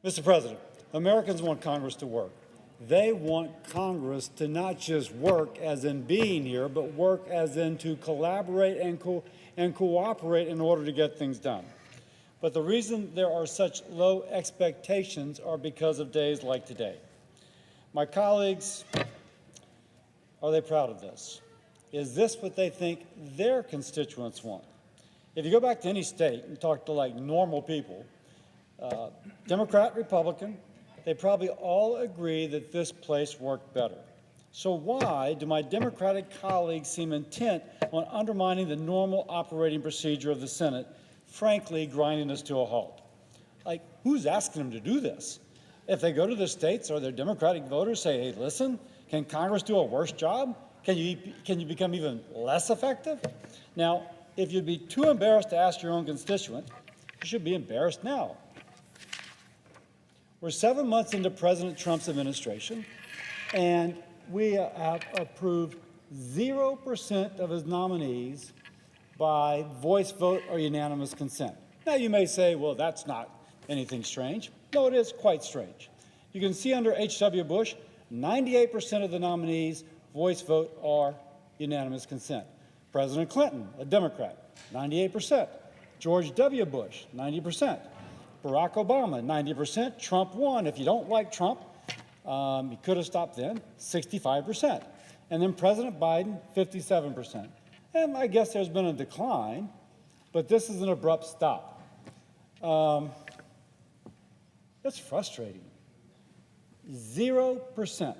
Mr. President, Americans want Congress to work. They want Congress to not just work as in being here, but work as in to collaborate and cooperate in order to get things done. But the reason there are such low expectations are because of days like today. My colleagues, are they proud of this? Is this what they think their constituents want? If you go back to any state and talk to like normal people, Democrat, Republican, they probably all agree that this place worked better. So why do my Democratic colleagues seem intent on undermining the normal operating procedure of the Senate, frankly grinding us to a halt? Like, who's asking them to do this? If they go to the states or their Democratic voters say, hey, listen, can Congress do a worse job? Can you become even less effective? Now, if you'd be too embarrassed to ask your own constituent, you should be embarrassed now. We're 7 months into President Trump's administration, and we have approved 0% of his nominees by voice vote or unanimous consent. Now, you may say, well, that's not anything strange. No, it is quite strange. You can see under H.W. Bush, 98% of the nominees voice vote or unanimous consent. President Clinton, a Democrat, 98%. George W. Bush, 90%. Barack Obama, 90%. Trump won. If you don't like Trump, he could have stopped then, 65%. And then President Biden, 57%. And I guess there's been a decline, but this is an abrupt stop. That's frustrating. 0%.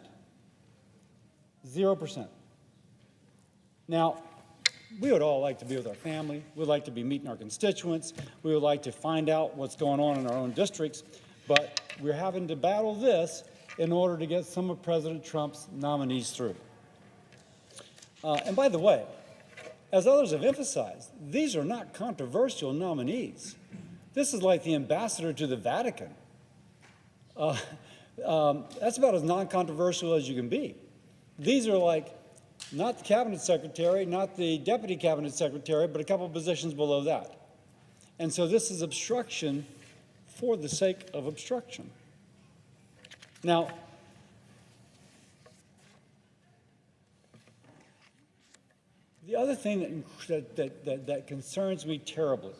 0%. Now, we would all like to be with our family. We'd like to be meeting our constituents. We would like to find out what's going on in our own districts. But we're having to battle this in order to get some of President Trump's nominees through. And by the way, as others have emphasized, these are not controversial nominees. This is like the ambassador to the Vatican. That's about as non-controversial as you can be. These are like not the cabinet secretary, not the deputy cabinet secretary, but a couple of positions below that. And so this is obstruction for the sake of obstruction. Now, the other thing that concerns me terribly,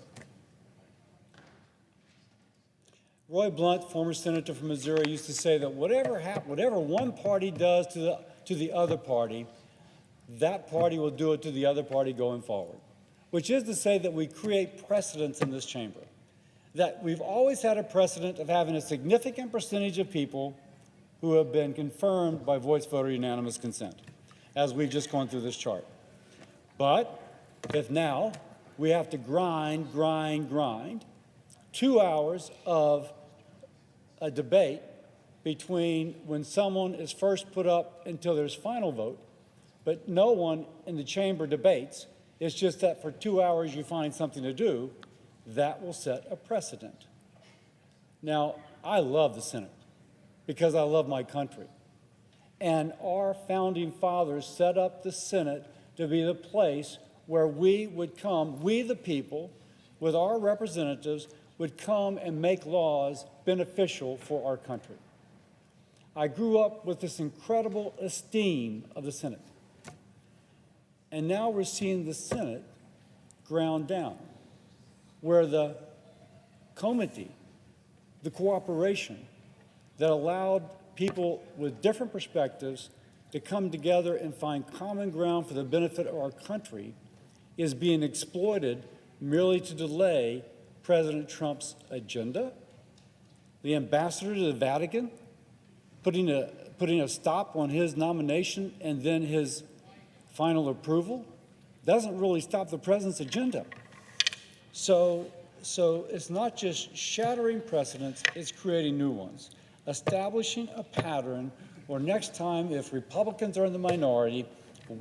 Roy Blunt, former senator from Missouri, used to say that whatever one party does to the other party, that party will do it to the other party going forward, which is to say that we create precedents in this chamber, that we've always had a precedent of having a significant percentage of people who have been confirmed by voice vote or unanimous consent, as we've just gone through this chart. But if now we have to grind 2 hours of a debate between when someone is first put up until there's final vote, but no one in the chamber debates. It's just that for 2 hours you find something to do. That will set a precedent. Now, I love the Senate because I love my country. And our founding fathers set up the Senate to be the place where we would come, we the people, with our representatives, would come and make laws beneficial for our country. I grew up with this incredible esteem of the Senate. And now we're seeing the Senate ground down, where the comity, the cooperation that allowed people with different perspectives to come together and find common ground for the benefit of our country is being exploited merely to delay President Trump's agenda. The ambassador to the Vatican putting a stop on his nomination and then his final approval doesn't really stop the president's agenda. So it's not just shattering precedents, it's creating new ones, establishing a pattern where next time, if Republicans are in the minority,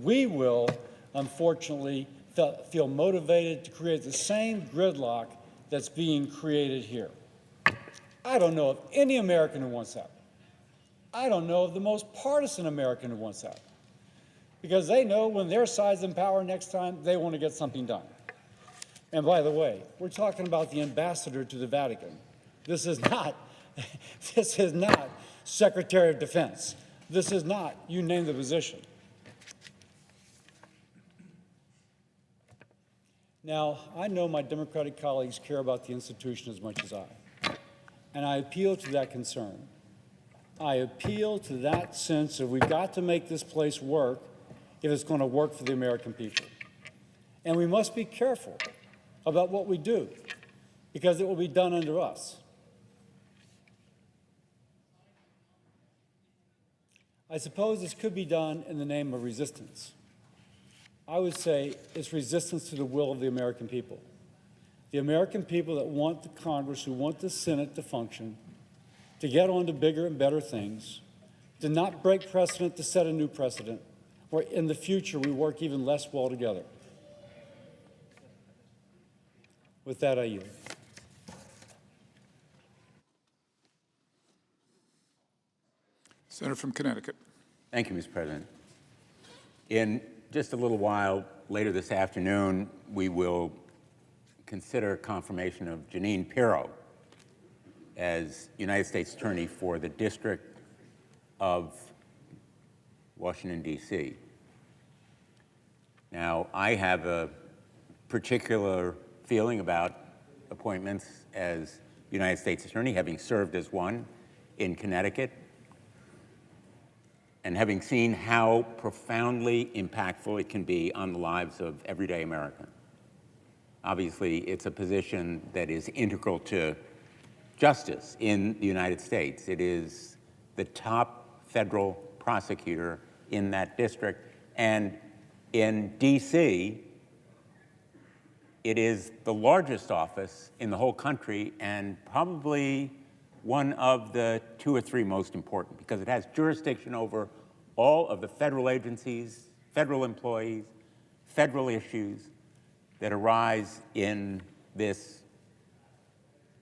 we will, unfortunately, feel motivated to create the same gridlock that's being created here. I don't know of any American who wants that. I don't know of the most partisan American who wants that. Because they know when their side's in power next time, they want to get something done. And by the way, we're talking about the ambassador to the Vatican. This is not This is not Secretary of Defense. This is not, you name the position. Now, I know my Democratic colleagues care about the institution as much as I, and I appeal to that concern. I appeal to that sense that we've got to make this place work if it's going to work for the American people. And we must be careful about what we do, because it will be done under us. I suppose this could be done in the name of resistance. I would say it's resistance to the will of the American people. The American people that want the Congress, who want the Senate to function, to get on to bigger and better things, to not break precedent, to set a new precedent, where in the future we work even less well together. With that, I yield. Senator from Connecticut. Thank you, Mr. President. In just a little while later this afternoon, we will consider confirmation of Jeanine Pirro as United States Attorney for the District of Washington, D.C. Now, I have a particular feeling about appointments as United States Attorney, having served as one in Connecticut, and having seen how profoundly impactful it can be on the lives of everyday Americans. Obviously, it's a position that is integral to justice in the United States. It is the top federal prosecutor in that district. And in D.C., it is the largest office in the whole country and probably one of the 2 or 3 most important, because it has jurisdiction over all of the federal agencies, federal employees, federal issues that arise in this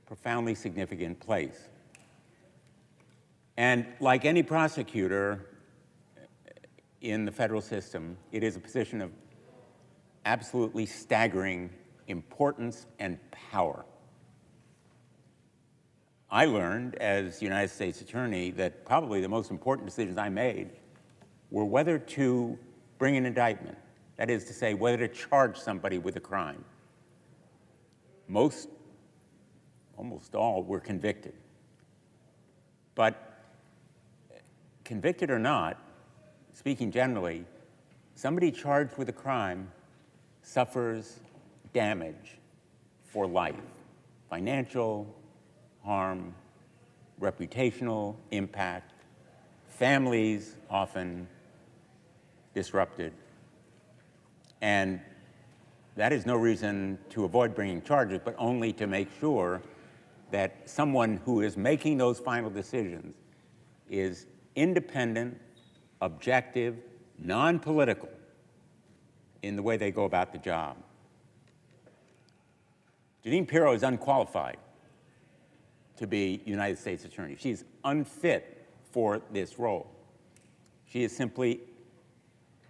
profoundly significant place. And like any prosecutor in the federal system, it is a position of absolutely staggering importance and power. I learned as United States Attorney that probably the most important decisions I made were whether to bring an indictment, that is to say, whether to charge somebody with a crime. Almost all were convicted. But convicted or not, speaking generally, somebody charged with a crime suffers damage for life, financial harm, reputational impact, families often disrupted. And that is no reason to avoid bringing charges, but only to make sure that someone who is making those final decisions is independent, objective, non-political in the way they go about the job. Jeanine Pirro is unqualified to be United States Attorney. She's unfit for this role. She is simply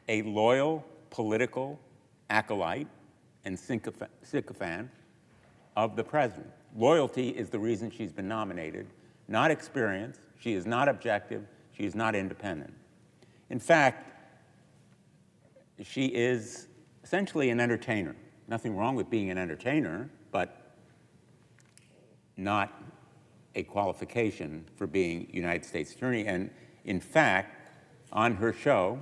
a loyal political acolyte and sycophant of the president. Loyalty is the reason she's been nominated, not experience. She is not objective. She is not independent. In fact, she is essentially an entertainer. Nothing wrong with being an entertainer, but not a qualification for being United States Attorney. And in fact, on her show,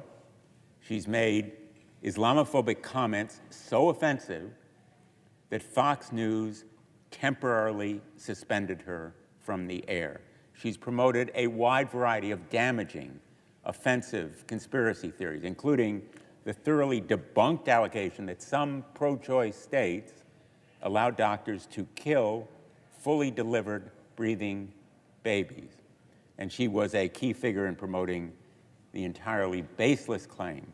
she's made Islamophobic comments so offensive that Fox News temporarily suspended her from the air. She's promoted a wide variety of damaging, offensive conspiracy theories, including the thoroughly debunked allegation that some pro-choice states allow doctors to kill fully delivered, breathing babies. And she was a key figure in promoting the entirely baseless claim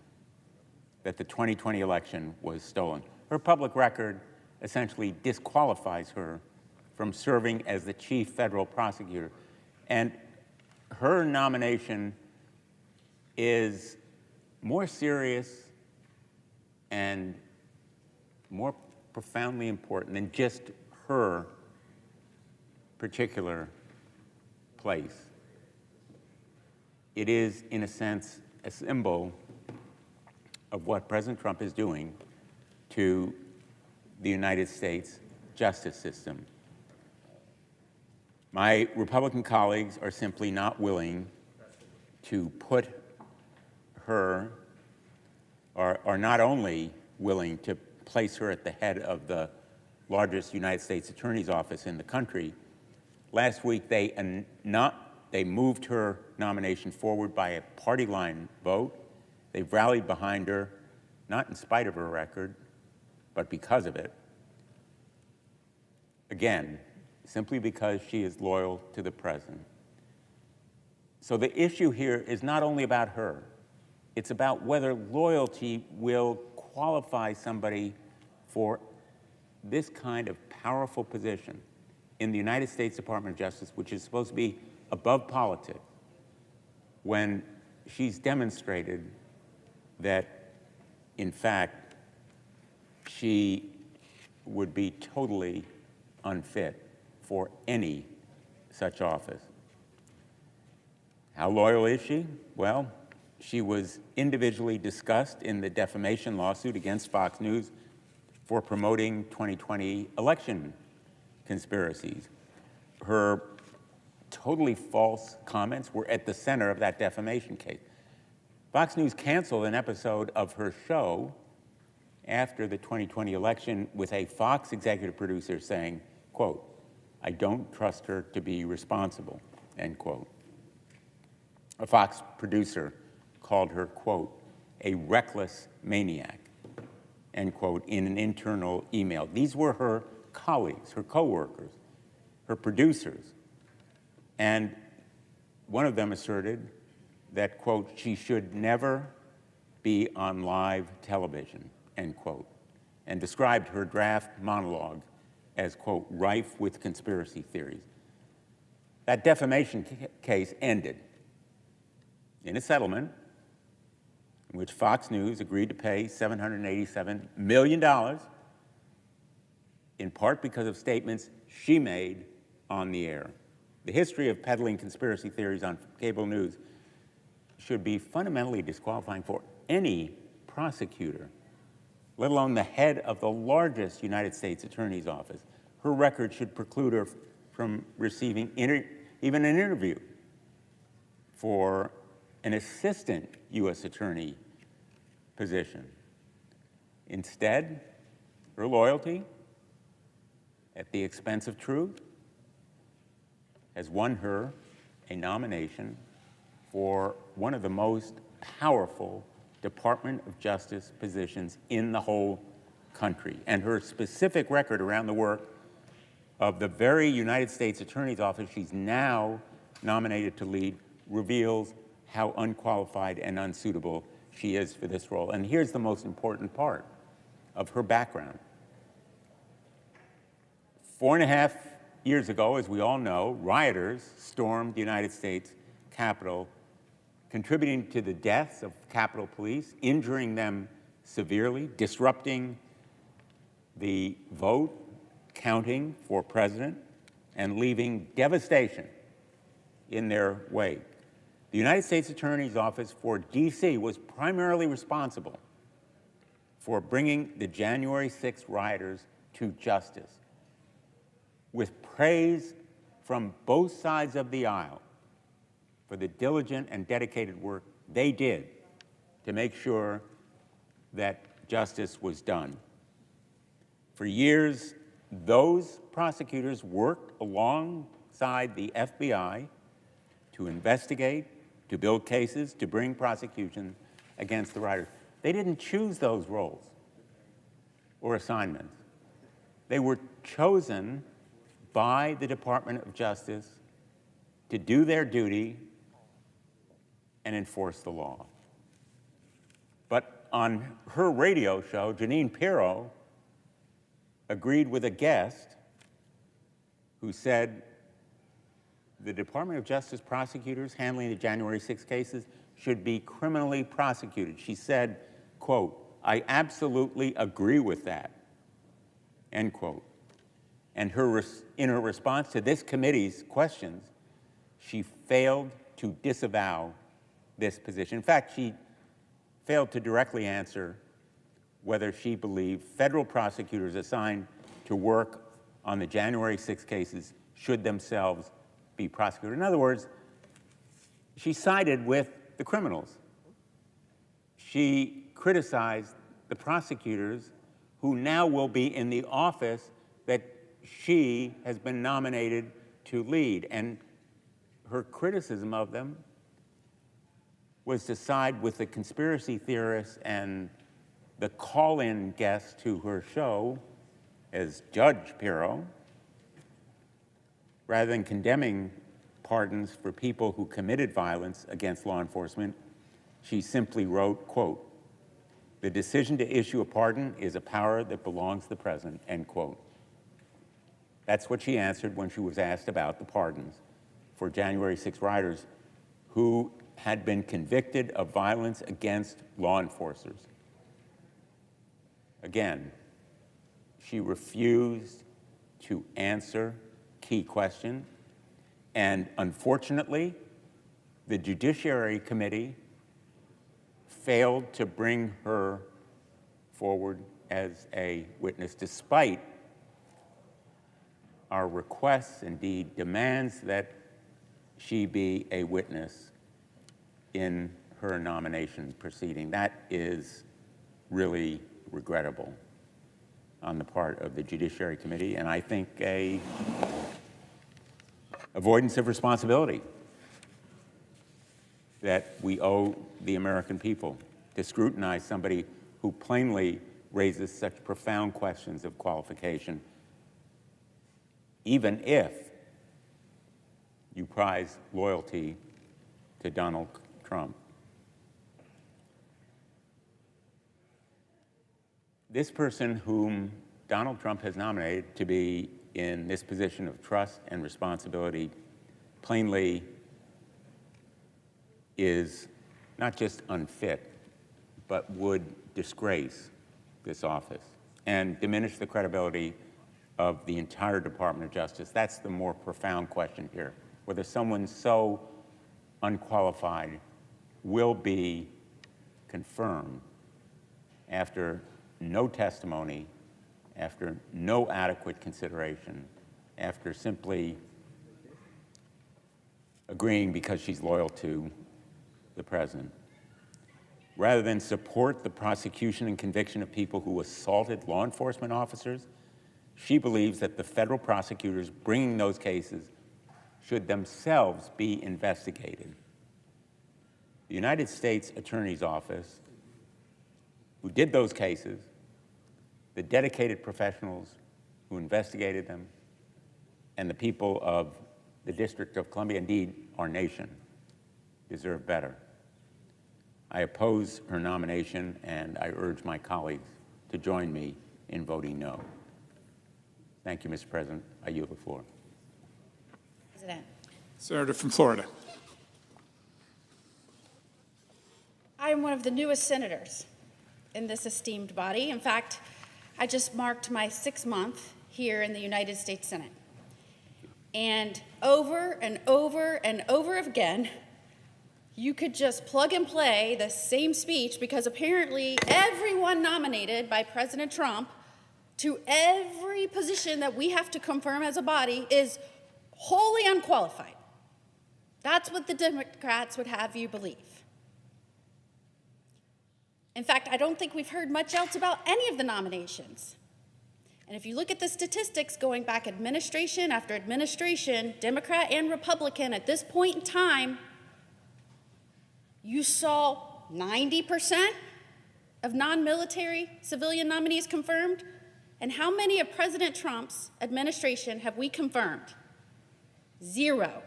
that the 2020 election was stolen. Her public record essentially disqualifies her from serving as the chief federal prosecutor. And her nomination is more serious and more profoundly important than just her particular place. It is, in a sense, a symbol of what President Trump is doing to the United States justice system. My Republican colleagues are simply not willing to put her, or are not only willing to place her at the head of the largest United States Attorney's office in the country. Last week, they moved her nomination forward by a party line vote. They've rallied behind her, not in spite of her record, but because of it. Again, simply because she is loyal to the president. So the issue here is not only about her, it's about whether loyalty will qualify somebody for this kind of powerful position in the United States Department of Justice, which is supposed to be above politics, when she's demonstrated that, in fact, she would be totally unfit for any such office. How loyal is she? Well, she was individually discussed in the defamation lawsuit against Fox News for promoting 2020 election conspiracies. Her totally false comments were at the center of that defamation case. Fox News canceled an episode of her show after the 2020 election with a Fox executive producer saying, quote, "I don't trust her to be responsible," end quote. A Fox producer called her, quote, "a reckless maniac," end quote, in an internal email. These were her colleagues, her coworkers, her producers. And one of them asserted that, quote, "she should never be on live television," end quote, and described her draft monologue as, quote, "rife with conspiracy theories." That defamation case ended in a settlement in which Fox News agreed to pay $787 million, in part because of statements she made on the air. The history of peddling conspiracy theories on cable news should be fundamentally disqualifying for any prosecutor, let alone the head of the largest United States Attorney's office. Her record should preclude her from receiving even an interview for an assistant U.S. attorney position. Instead, her loyalty, at the expense of truth, has won her a nomination for one of the most powerful Department of Justice positions in the whole country. And her specific record around the work of the very United States Attorney's Office she's now nominated to lead reveals how unqualified and unsuitable she is for this role. And here's the most important part of her background. 4.5 years ago, as we all know, rioters stormed the United States Capitol, contributing to the deaths of Capitol Police, injuring them severely, disrupting the vote counting for president, and leaving devastation in their wake. The United States Attorney's Office for D.C. was primarily responsible for bringing the January 6th rioters to justice, with praise from both sides of the aisle for the diligent and dedicated work they did to make sure that justice was done. For years, those prosecutors worked alongside the FBI to investigate, to build cases, to bring prosecution against the rioters. They didn't choose those roles or assignments. They were chosen by the Department of Justice to do their duty and enforce the law. But on her radio show, Jeanine Pirro agreed with a guest who said the Department of Justice prosecutors handling the January 6 cases should be criminally prosecuted. She said, quote, "I absolutely agree with that," end quote. And in her response to this committee's questions, she failed to disavow this position. In fact, she failed to directly answer whether she believed federal prosecutors assigned to work on the January 6 cases should themselves be prosecuted. In other words, she sided with the criminals. She criticized the prosecutors who now will be in the office that she has been nominated to lead. And her criticism of them was to side with the conspiracy theorists and the call-in guest to her show as Judge Pirro, rather than condemning pardons for people who committed violence against law enforcement. She simply wrote, quote, "The decision to issue a pardon is a power that belongs to the president," end quote. That's what she answered when she was asked about the pardons for January 6 rioters who had been convicted of violence against law enforcers. Again, she refused to answer key questions, and unfortunately, the Judiciary Committee failed to bring her forward as a witness, despite our requests, indeed demands, that she be a witness in her nomination proceeding. That is really regrettable on the part of the Judiciary Committee, and I think a avoidance of responsibility that we owe the American people to scrutinize somebody who plainly raises such profound questions of qualification, even if you prize loyalty to Donald Trump. This person whom Donald Trump has nominated to be in this position of trust and responsibility plainly is not just unfit, but would disgrace this office and diminish the credibility of the entire Department of Justice. That's the more profound question here, whether someone so unqualified will be confirmed after no testimony, after no adequate consideration, after simply agreeing because she's loyal to the president. Rather than support the prosecution and conviction of people who assaulted law enforcement officers, she believes that the federal prosecutors bringing those cases should themselves be investigated. The United States Attorney's Office, who did those cases, the dedicated professionals who investigated them, and the people of the District of Columbia, indeed our nation, deserve better. I oppose her nomination, and I urge my colleagues to join me in voting no. Thank you, Mr. President. I yield the floor. President. Senator from Florida. I am one of the newest senators in this esteemed body. In fact, I just marked my 6th month here in the United States Senate. And over and over and over again, you could just plug and play the same speech, because apparently everyone nominated by President Trump to every position that we have to confirm as a body is wholly unqualified. That's what the Democrats would have you believe. In fact, I don't think we've heard much else about any of the nominations. And if you look at the statistics going back administration after administration, Democrat and Republican, at this point in time, you saw 90% of non-military civilian nominees confirmed. And how many of President Trump's administration have we confirmed? 0.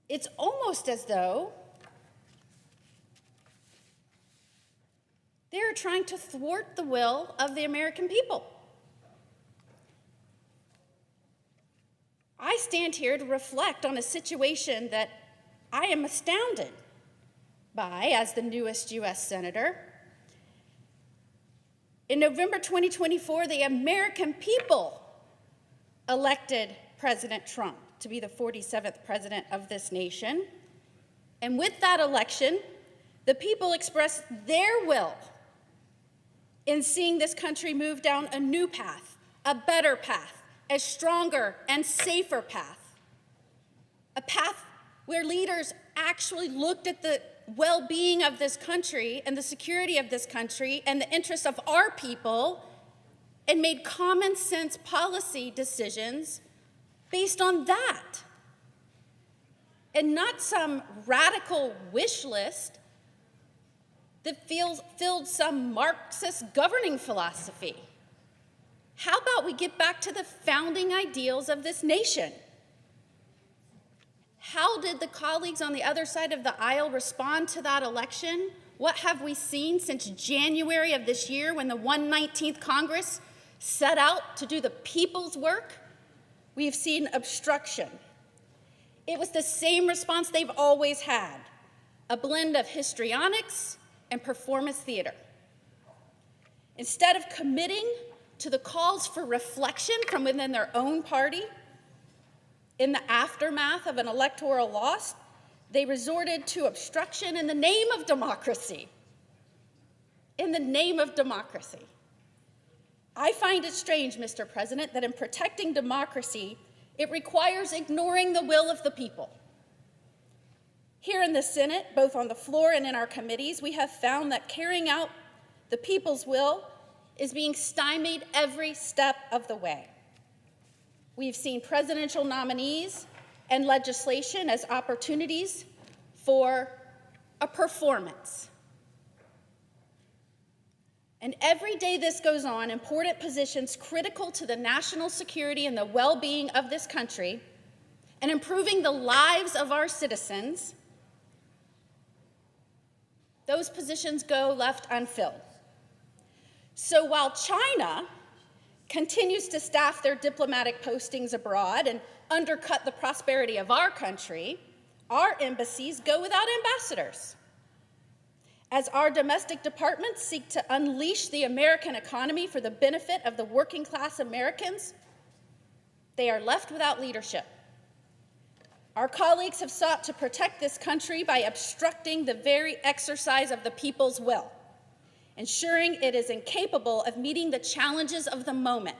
It's almost as though they're trying to thwart the will of the American people. I stand here to reflect on a situation that I am astounded by as the newest U.S. Senator. In November 2024, the American people elected President Trump to be the 47th president of this nation. And with that election, the people expressed their will in seeing this country move down a new path, a better path, a stronger and safer path, a path where leaders actually looked at the well-being of this country and the security of this country and the interests of our people and made common sense policy decisions based on that. And not some radical wish list that filled some Marxist governing philosophy. How about we get back to the founding ideals of this nation? How did the colleagues on the other side of the aisle respond to that election? What have we seen since January of this year when the 119th Congress set out to do the people's work? We've seen obstruction. It was the same response they've always had, a blend of histrionics and performance theater. Instead of committing to the calls for reflection from within their own party, in the aftermath of an electoral loss, they resorted to obstruction in the name of democracy. In the name of democracy. I find it strange, Mr. President, that in protecting democracy, it requires ignoring the will of the people. Here in the Senate, both on the floor and in our committees, we have found that carrying out the people's will is being stymied every step of the way. We've seen presidential nominees and legislation as opportunities for a performance. And every day this goes on, important positions critical to the national security and the well-being of this country and improving the lives of our citizens, those positions go left unfilled. So while China continues to staff their diplomatic postings abroad and undercut the prosperity of our country, our embassies go without ambassadors. As our domestic departments seek to unleash the American economy for the benefit of the working class Americans, they are left without leadership. Our colleagues have sought to protect this country by obstructing the very exercise of the people's will, ensuring it is incapable of meeting the challenges of the moment.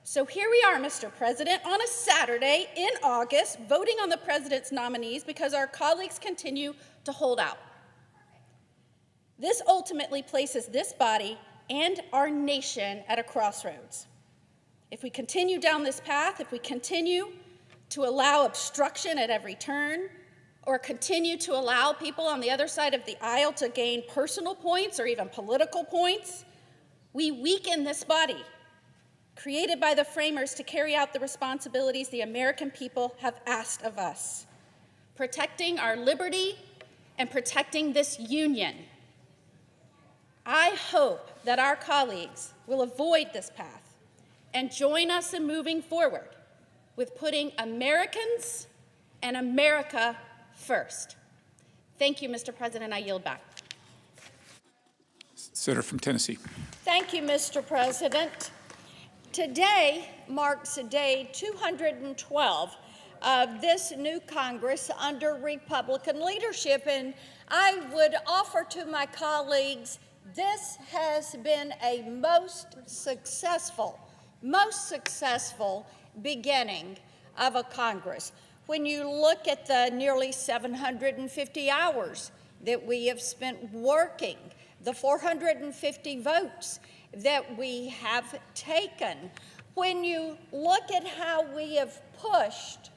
So here we are, Mr. President, on a Saturday in August, voting on the president's nominees because our colleagues continue to hold out. This ultimately places this body and our nation at a crossroads. If we continue down this path, if we continue to allow obstruction at every turn, or continue to allow people on the other side of the aisle to gain personal points or even political points, we weaken this body, created by the framers to carry out the responsibilities the American people have asked of us, protecting our liberty and protecting this union. I hope that our colleagues will avoid this path and join us in moving forward with putting Americans and America first. Thank you, Mr. President. I yield back. Senator from Tennessee. Thank you, Mr. President. Today marks day 212 of this new Congress under Republican leadership, and I would offer to my colleagues this has been a most successful beginning of a Congress. When you look at the nearly 750 hours that we have spent working, the 450 votes that we have taken, when you look at how we have pushed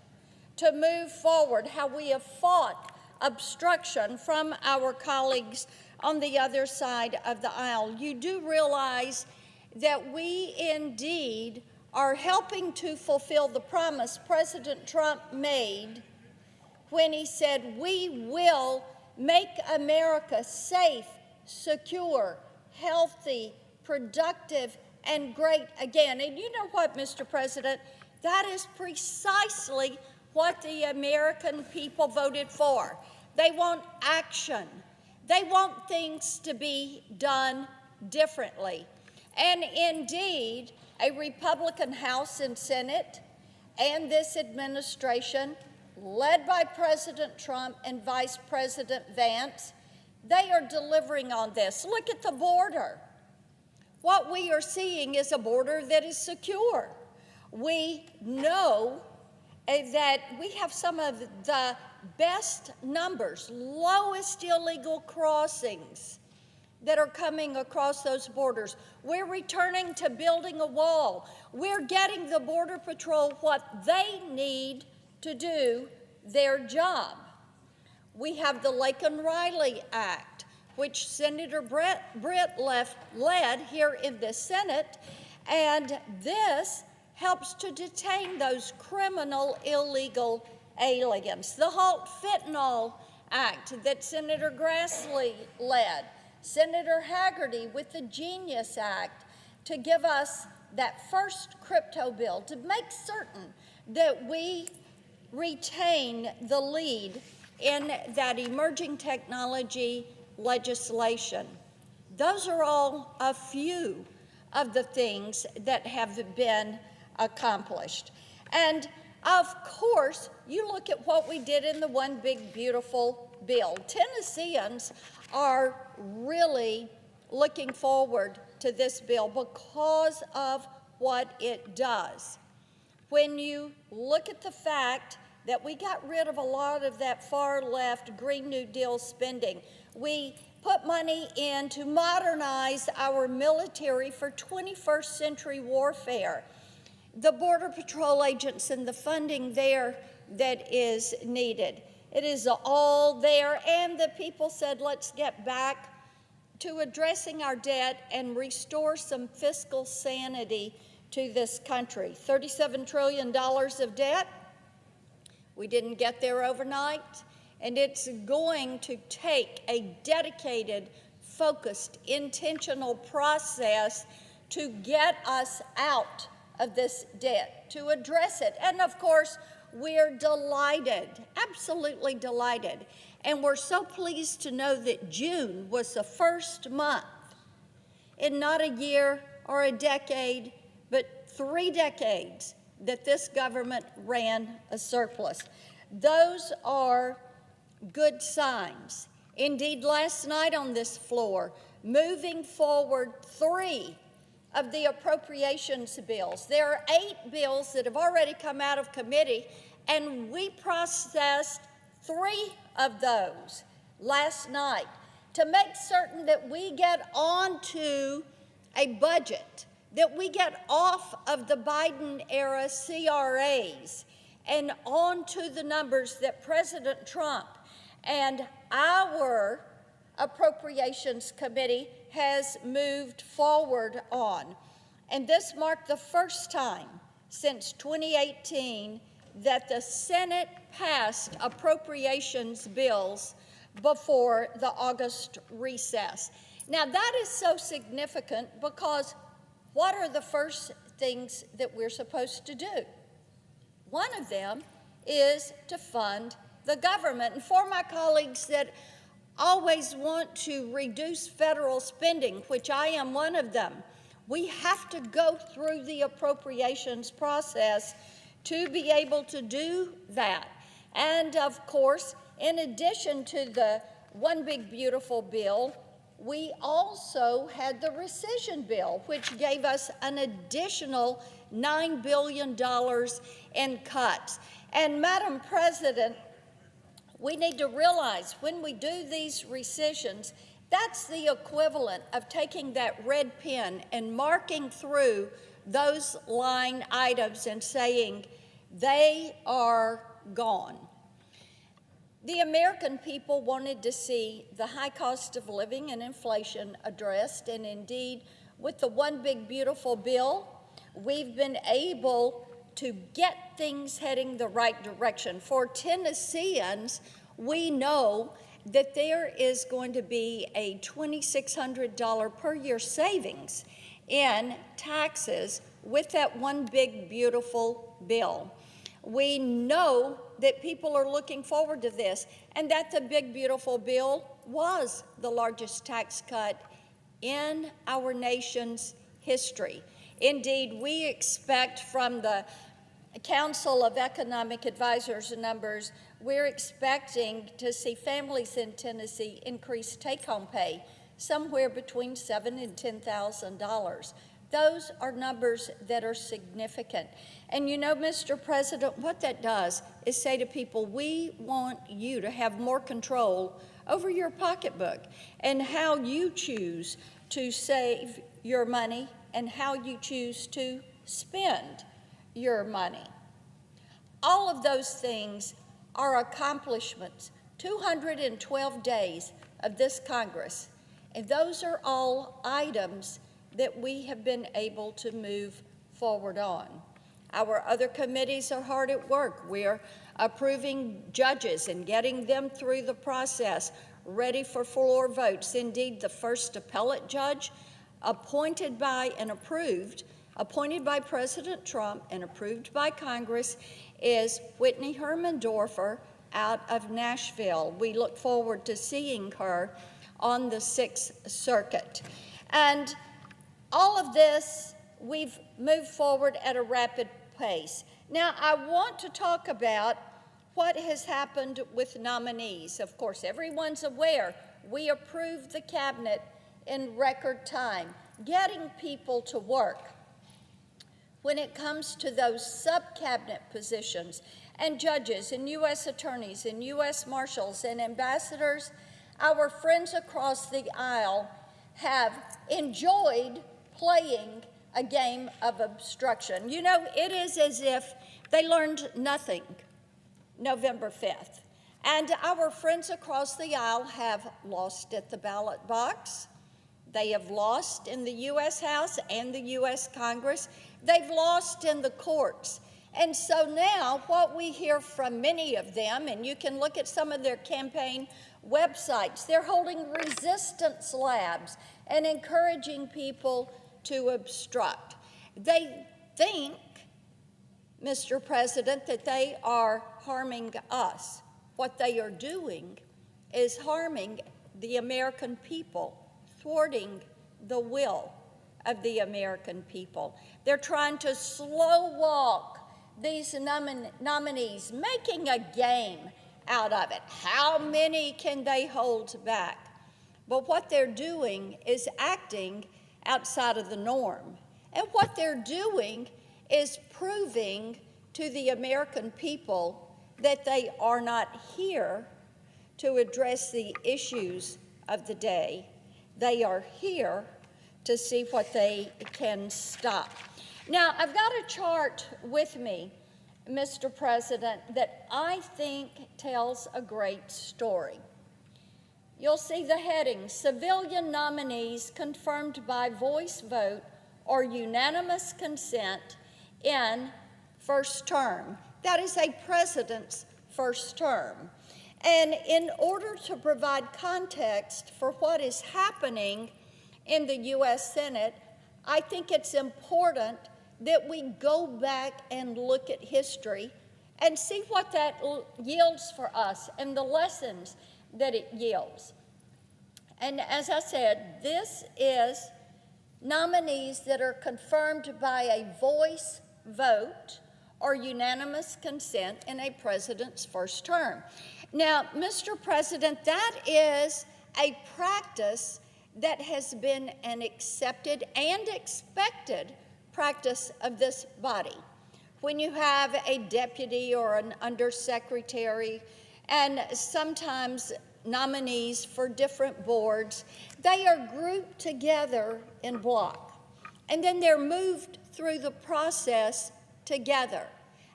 to move forward, how we have fought obstruction from our colleagues on the other side of the aisle, you do realize that we indeed are helping to fulfill the promise President Trump made when he said, we will make America safe, secure, healthy, productive, and great again. And you know what, Mr. President? That is precisely what the American people voted for. They want action. They want things to be done differently. And indeed, a Republican House and Senate, and this administration, led by President Trump and Vice President Vance, they are delivering on this. Look at the border. What we are seeing is a border that is secure. We know that we have some of the best numbers, lowest illegal crossings that are coming across those borders. We're returning to building a wall. We're getting the Border Patrol what they need to do their job. We have the Laken-Riley Act, which Senator Britt led here in the Senate, and this helps to detain those criminal illegal aliens. The Halt Fentanyl Act that Senator Grassley led, Senator Haggerty with the Genius Act to give us that first crypto bill to make certain that we retain the lead in that emerging technology legislation. Those are all a few of the things that have been accomplished. And of course, you look at what we did in the One Big Beautiful Bill. Tennesseans are really looking forward to this bill because of what it does. When you look at the fact that we got rid of a lot of that far left Green New Deal spending, we put money in to modernize our military for 21st century warfare. The Border Patrol agents and the funding there that is needed. It is all there, and the people said, let's get back to addressing our debt and restore some fiscal sanity to this country. $37 trillion of debt. We didn't get there overnight, and it's going to take a dedicated, focused, intentional process to get us out of this debt, to address it. And of course, we're delighted, absolutely delighted. And we're so pleased to know that June was the first month in not a year or a decade, but 3 decades that this government ran a surplus. Those are good signs. Indeed, last night on this floor, moving forward 3 of the appropriations bills. There are 8 bills that have already come out of committee, and we processed 3 of those last night to make certain that we get onto a budget, that we get off of the Biden-era CRAs and onto the numbers that President Trump and our Appropriations Committee has moved forward on. And this marked the first time since 2018 that the Senate passed appropriations bills before the August recess. Now that is so significant because what are the first things that we're supposed to do? One of them is to fund the government. And for my colleagues that always want to reduce federal spending, which I am one of them, we have to go through the appropriations process to be able to do that. And of course, in addition to the One Big Beautiful Bill, we also had the rescission bill, which gave us an additional $9 billion in cuts. And Madam President, we need to realize when we do these rescissions, that's the equivalent of taking that red pen and marking through those line items and saying they are gone. The American people wanted to see the high cost of living and inflation addressed, and indeed, with the One Big Beautiful Bill, we've been able to get things heading the right direction. For Tennesseans, we know that there is going to be a $2,600 per year savings in taxes with that One Big Beautiful Bill. We know that people are looking forward to this, and that the Big Beautiful Bill was the largest tax cut in our nation's history. Indeed, we expect from the Council of Economic Advisors numbers, we're expecting to see families in Tennessee increase take-home pay somewhere between $7,000 and $10,000. Those are numbers that are significant. And you know, Mr. President, what that does is say to people, we want you to have more control over your pocketbook and how you choose to save your money and how you choose to spend your money. All of those things are accomplishments, 212 days of this Congress, and those are all items that we have been able to move forward on. Our other committees are hard at work. We're approving judges and getting them through the process, ready for floor votes. Indeed, the first appellate judge appointed by President Trump and approved by Congress is Whitney Hermendorfer out of Nashville. We look forward to seeing her on the Sixth Circuit. And all of this, we've moved forward at a rapid pace. Now, I want to talk about what has happened with nominees. Of course, everyone's aware we approved the cabinet in record time, getting people to work. When it comes to those sub-cabinet positions and judges and U.S. attorneys and U.S. marshals and ambassadors, our friends across the aisle have enjoyed playing a game of obstruction. You know, it is as if they learned nothing November 5th. And our friends across the aisle have lost at the ballot box. They have lost in the U.S. House and the U.S. Congress. They've lost in the courts. And so now what we hear from many of them, and you can look at some of their campaign websites, they're holding resistance labs and encouraging people to obstruct. They think, Mr. President, that they are harming us. What they are doing is harming the American people, thwarting the will of the American people. They're trying to slow walk these nominees, making a game out of it. How many can they hold back? But what they're doing is acting outside of the norm. And what they're doing is proving to the American people that they are not here to address the issues of the day. They are here to see what they can stop. Now, I've got a chart with me, Mr. President, that I think tells a great story. You'll see the heading, Civilian Nominees Confirmed by Voice Vote or Unanimous Consent in First Term. That is a president's first term. And in order to provide context for what is happening in the U.S. Senate, I think it's important that we go back and look at history and see what that yields for us and the lessons that it yields. And as I said, this is nominees that are confirmed by a voice vote or unanimous consent in a president's first term. Now, Mr. President, that is a practice that has been an accepted and expected practice of this body. When you have a deputy or an undersecretary and sometimes nominees for different boards, they are grouped together in block. And then they're moved through the process together.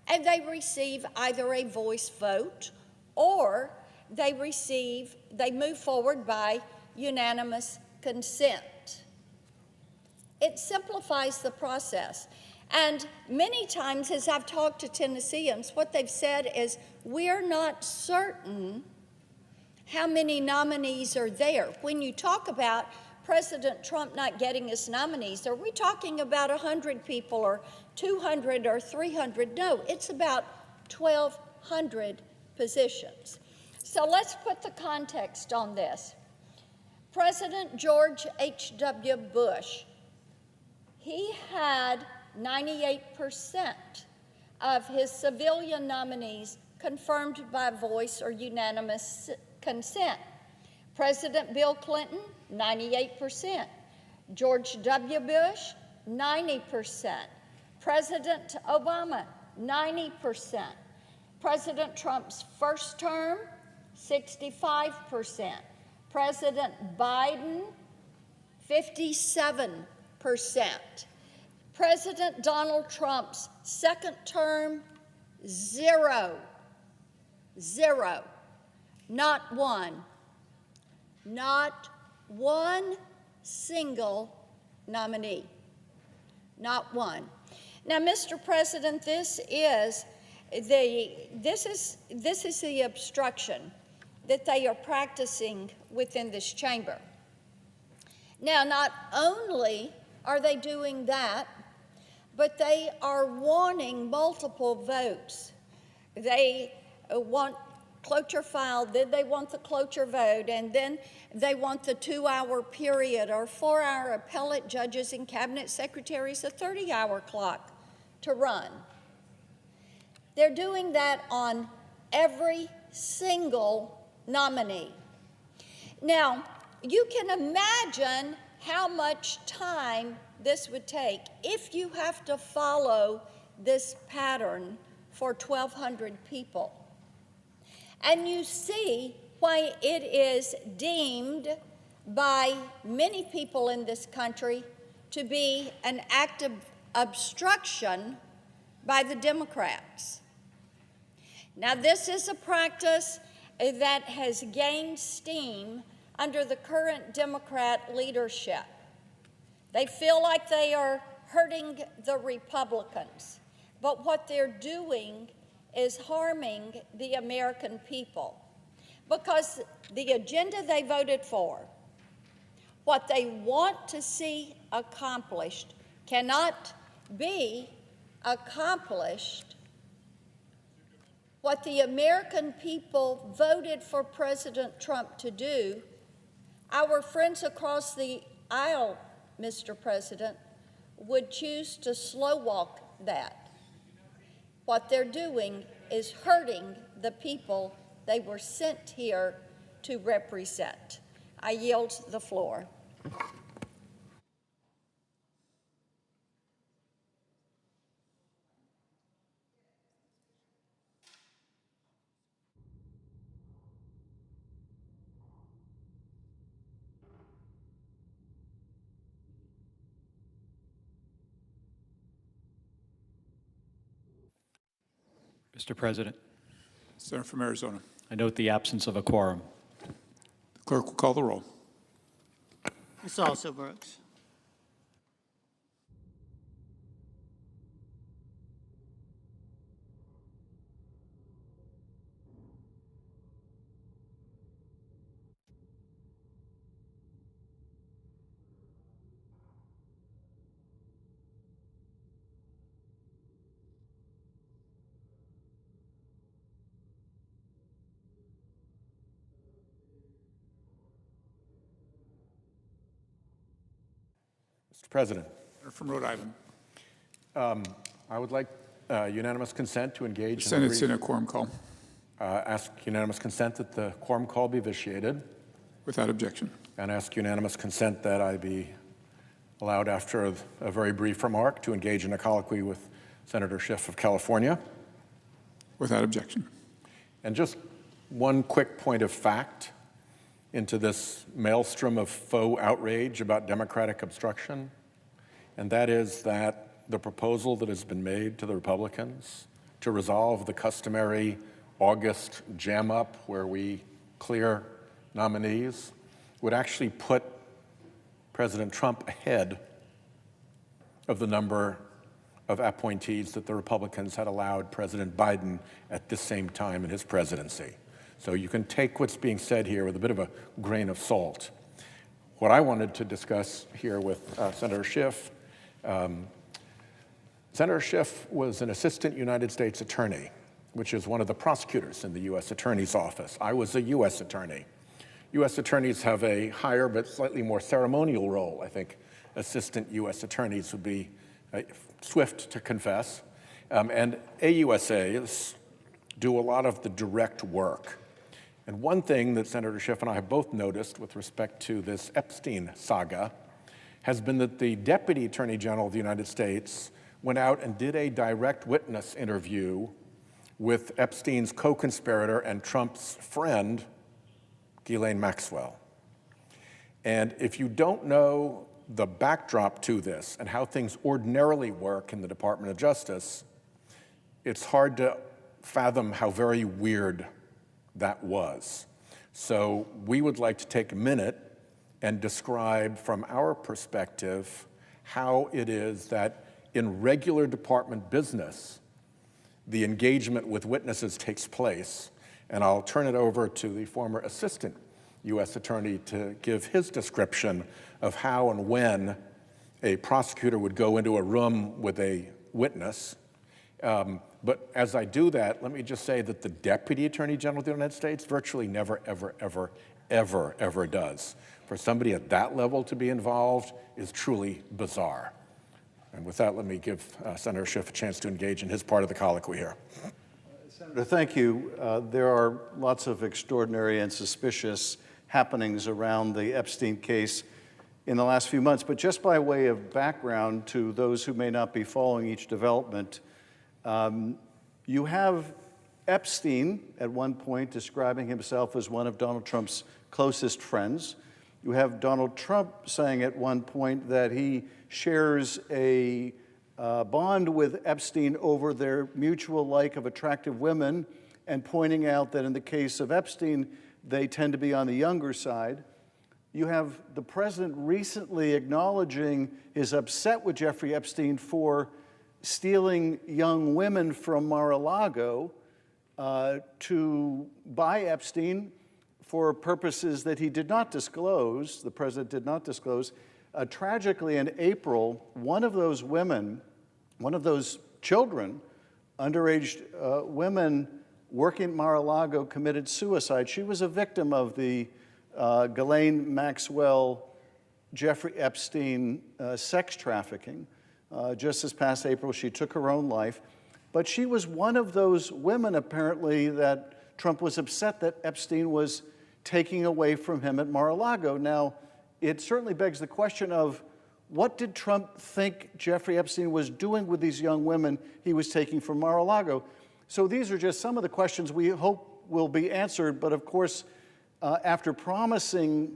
And they receive either a voice vote or they move forward by unanimous consent. It simplifies the process. And many times, as I've talked to Tennesseans, what they've said is, we're not certain how many nominees are there. When you talk about President Trump not getting his nominees, are we talking about 100 people or 200 or 300? No, it's about 1,200 positions. So let's put the context on this. President George H.W. Bush, he had 98% of his civilian nominees confirmed by voice or unanimous consent. President Bill Clinton, 98%. George W. Bush, 90%. President Obama, 90%. President Trump's first term, 65%. President Biden, 57%. President Donald Trump's second term, 0. 0. Not one. Not one single nominee. Not one. Now, Mr. President, this is the obstruction that they are practicing within this chamber. Now, not only are they doing that, but they are wanting multiple votes. They want cloture file, then they want the cloture vote, and then they want the 2-hour period or 4-hour appellate judges and cabinet secretaries, a 30-hour clock to run. They're doing that on every single nominee. Now, you can imagine how much time this would take if you have to follow this pattern for 1,200 people. And you see why it is deemed by many people in this country to be an act of obstruction by the Democrats. Now, this is a practice that has gained steam under the current Democrat leadership. They feel like they are hurting the Republicans, but what they're doing is harming the American people, because the agenda they voted for, what they want to see accomplished, cannot be accomplished. What the American people voted for President Trump to do, our friends across the aisle, Mr. President, would choose to slow walk that. What they're doing is hurting the people they were sent here to represent. I yield the floor. Mr. President, Senator from Arizona. I note the absence of a quorum. The clerk will call the roll. It's also Brooks. Mr. President, Senator from Rhode Island. I would like unanimous consent to engage The Senate's in a quorum call. ask unanimous consent that the quorum call be vitiated, Without objection. and ask unanimous consent that I be allowed, after a very brief remark, to engage in a colloquy with Senator Schiff of California. Without objection. And just one quick point of fact into this maelstrom of faux outrage about Democratic obstruction, and that is that the proposal that has been made to the Republicans to resolve the customary August jam-up where we clear nominees would actually put President Trump ahead of the number of appointees that the Republicans had allowed President Biden at this same time in his presidency. So you can take what's being said here with a bit of a grain of salt. What I wanted to discuss here with Senator Schiff, Senator Schiff was an assistant United States attorney, which is one of the prosecutors in the U.S. Attorney's Office. I was a U.S. attorney. U.S. attorneys have a higher but slightly more ceremonial role, I think, assistant U.S. attorneys would be swift to confess. And AUSAs do a lot of the direct work. And one thing that Senator Schiff and I have both noticed with respect to this Epstein saga has been that the Deputy Attorney General of the United States went out and did a direct witness interview with Epstein's co-conspirator and Trump's friend, Ghislaine Maxwell. And if you don't know the backdrop to this and how things ordinarily work in the Department of Justice, it's hard to fathom how very weird that was. So we would like to take a minute and describe from our perspective how it is that in regular department business, the engagement with witnesses takes place. And I'll turn it over to the former assistant U.S. attorney to give his description of how and when a prosecutor would go into a room with a witness. But as I do that, let me just say that the Deputy Attorney General of the United States virtually never, ever, ever, ever, ever does. For somebody at that level to be involved is truly bizarre. And with that, let me give Senator Schiff a chance to engage in his part of the colloquy here. Senator, thank you. There are lots of extraordinary and suspicious happenings around the Epstein case in the last few months. But just by way of background to those who may not be following each development, you have Epstein at one point describing himself as one of Donald Trump's closest friends. You have Donald Trump saying at one point that he shares a bond with Epstein over their mutual like of attractive women, and pointing out that in the case of Epstein, they tend to be on the younger side. You have the president recently acknowledging his upset with Jeffrey Epstein for stealing young women from Mar-a-Lago to buy Epstein for purposes that he did not disclose, the president did not disclose. Tragically, in April, one of those women, one of those children, underage women working at Mar-a-Lago, committed suicide. She was a victim of the Ghislaine Maxwell, Jeffrey Epstein sex trafficking. Just this past April, she took her own life. But she was one of those women, apparently, that Trump was upset that Epstein was taking away from him at Mar-a-Lago. Now, it certainly begs the question of what did Trump think Jeffrey Epstein was doing with these young women he was taking from Mar-a-Lago? So these are just some of the questions we hope will be answered. But of course, after promising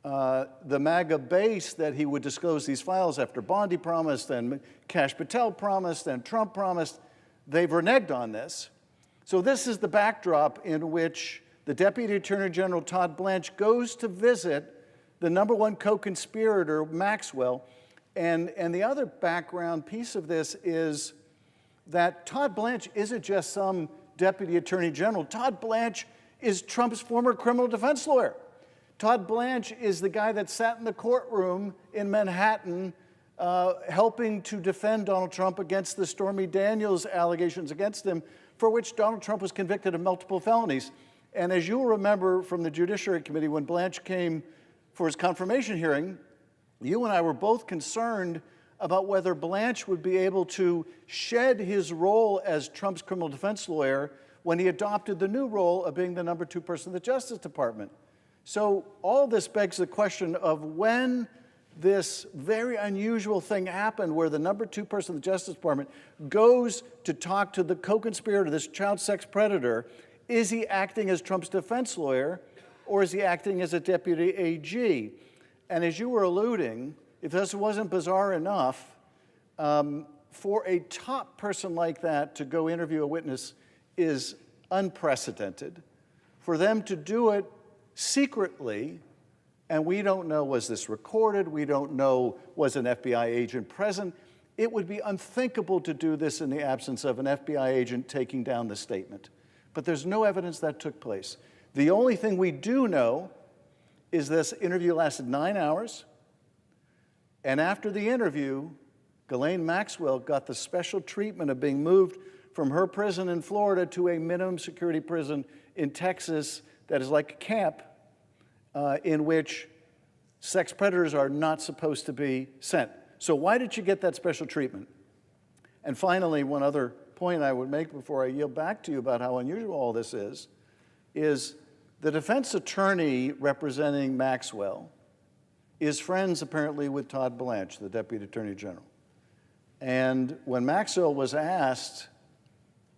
the MAGA base that he would disclose these files, after Bondi promised, and Kash Patel promised, and Trump promised, they've reneged on this. So this is the backdrop in which the Deputy Attorney General, Todd Blanche, goes to visit the #1 co-conspirator, Maxwell. And the other background piece of this is that Todd Blanche isn't just some Deputy Attorney General. Todd Blanche is Trump's former criminal defense lawyer. Todd Blanche is the guy that sat in the courtroom in Manhattan helping to defend Donald Trump against the Stormy Daniels allegations against him, for which Donald Trump was convicted of multiple felonies. And as you'll remember from the Judiciary Committee, when Blanche came for his confirmation hearing, you and I were both concerned about whether Blanche would be able to shed his role as Trump's criminal defense lawyer when he adopted the new role of being the #2 person in the Justice Department. So all this begs the question of when this very unusual thing happened where the #2 person in the Justice Department goes to talk to the co-conspirator, this child sex predator. Is he acting as Trump's defense lawyer, or is he acting as a deputy AG? And as you were alluding, if this wasn't bizarre enough, for a top person like that to go interview a witness is unprecedented. For them to do it secretly, and we don't know, was this recorded? We don't know, was an FBI agent present? It would be unthinkable to do this in the absence of an FBI agent taking down the statement. But there's no evidence that took place. The only thing we do know is this interview lasted 9 hours. And after the interview, Ghislaine Maxwell got the special treatment of being moved from her prison in Florida to a minimum security prison in Texas that is like a camp in which Sex predators are not supposed to be sent. So why did you get that special treatment? And finally, one other point I would make before I yield back to you about how unusual all this is the defense attorney representing Maxwell is friends apparently with Todd Blanche, the Deputy Attorney General. And when Maxwell was asked,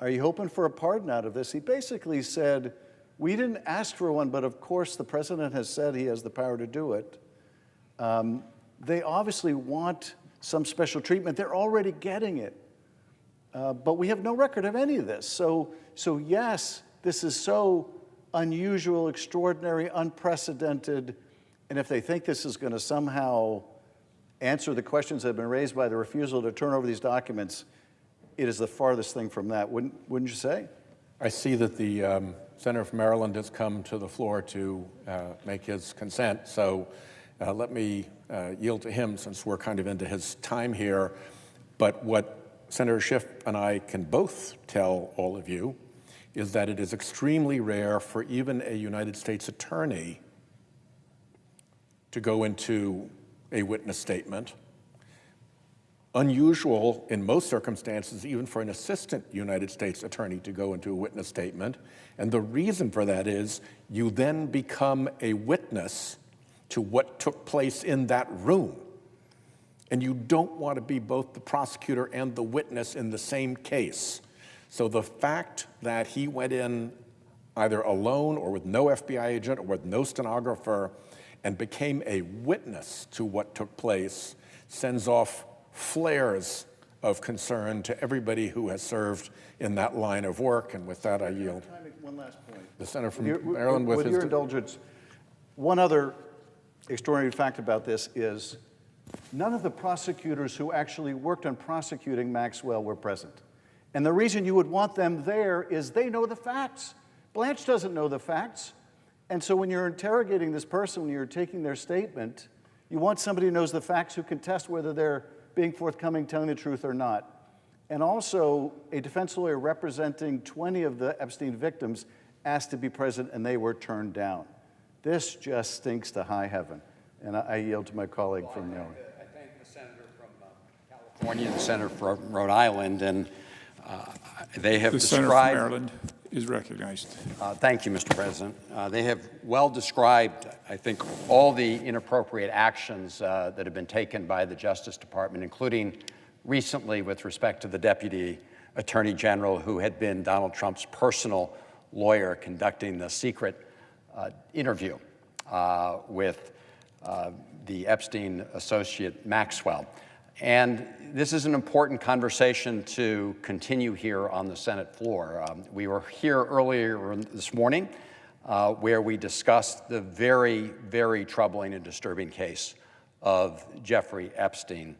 are you hoping for a pardon out of this? He basically said, we didn't ask for one, but of course the president has said he has the power to do it. They obviously want some special treatment. They're already getting it. But we have no record of any of this. So yes, this is so unusual, extraordinary, unprecedented. And if they think this is going to somehow answer the questions that have been raised by the refusal to turn over these documents, it is the farthest thing from that, wouldn't you say? I see that the Senator from Maryland has come to the floor to make his consent, so let me yield to him since we're kind of into his time here. But what Senator Schiff and I can both tell all of you is that it is extremely rare for even a United States attorney to go into a witness statement. Unusual in most circumstances, even for an assistant United States attorney to go into a witness statement. And the reason for that is you then become a witness to what took place in that room. And you don't want to be both the prosecutor and the witness in the same case. So the fact that he went in either alone or with no FBI agent or with no stenographer and became a witness to what took place sends off flares of concern to everybody who has served in that line of work. And with that, I yield. One last point. The senator from Maryland with your indulgence, one other extraordinary fact about this is none of the prosecutors who actually worked on prosecuting Maxwell were present. And the reason you would want them there is they know the facts. Blanche doesn't know the facts. And so when you're interrogating this person, when you're taking their statement, you want somebody who knows the facts who can test whether they're being forthcoming, telling the truth or not. And also, a defense lawyer representing 20 of the Epstein victims asked to be present, and they were turned down. This just stinks to high heaven. And I yield to my colleague from Maryland. I thank the senator from California and the senator from Rhode Island, and they have The described— senator from Maryland is recognized. Thank you, Mr. President. They have well described, I think, all the inappropriate actions that have been taken by the Justice Department, including recently with respect to the Deputy Attorney General, who had been Donald Trump's personal lawyer conducting the secret interview with the Epstein associate Maxwell. And this is an important conversation to continue here on the Senate floor. We were here earlier this morning where we discussed the very, very troubling and disturbing case of Jeffrey Epstein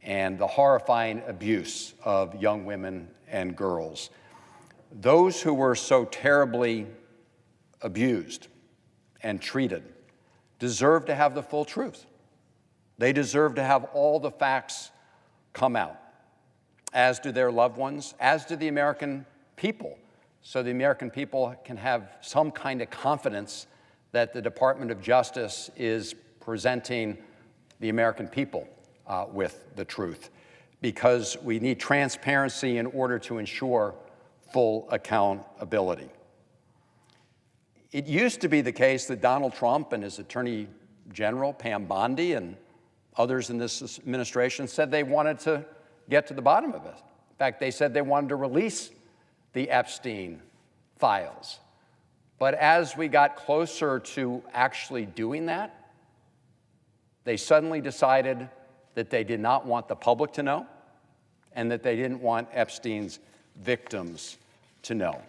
and the horrifying abuse of young women and girls. Those who were so terribly abused and treated deserve to have the full truth. They deserve to have all the facts come out, as do their loved ones, as do the American people, so the American people can have some kind of confidence that the Department of Justice is presenting the American people with the truth, because we need transparency in order to ensure full accountability. It used to be the case that Donald Trump and his Attorney General, Pam Bondi, and others in this administration said they wanted to get to the bottom of it. In fact, they said they wanted to release the Epstein files. But as we got closer to actually doing that, they suddenly decided that they did not want the public to know and that they didn't want Epstein's victims to know.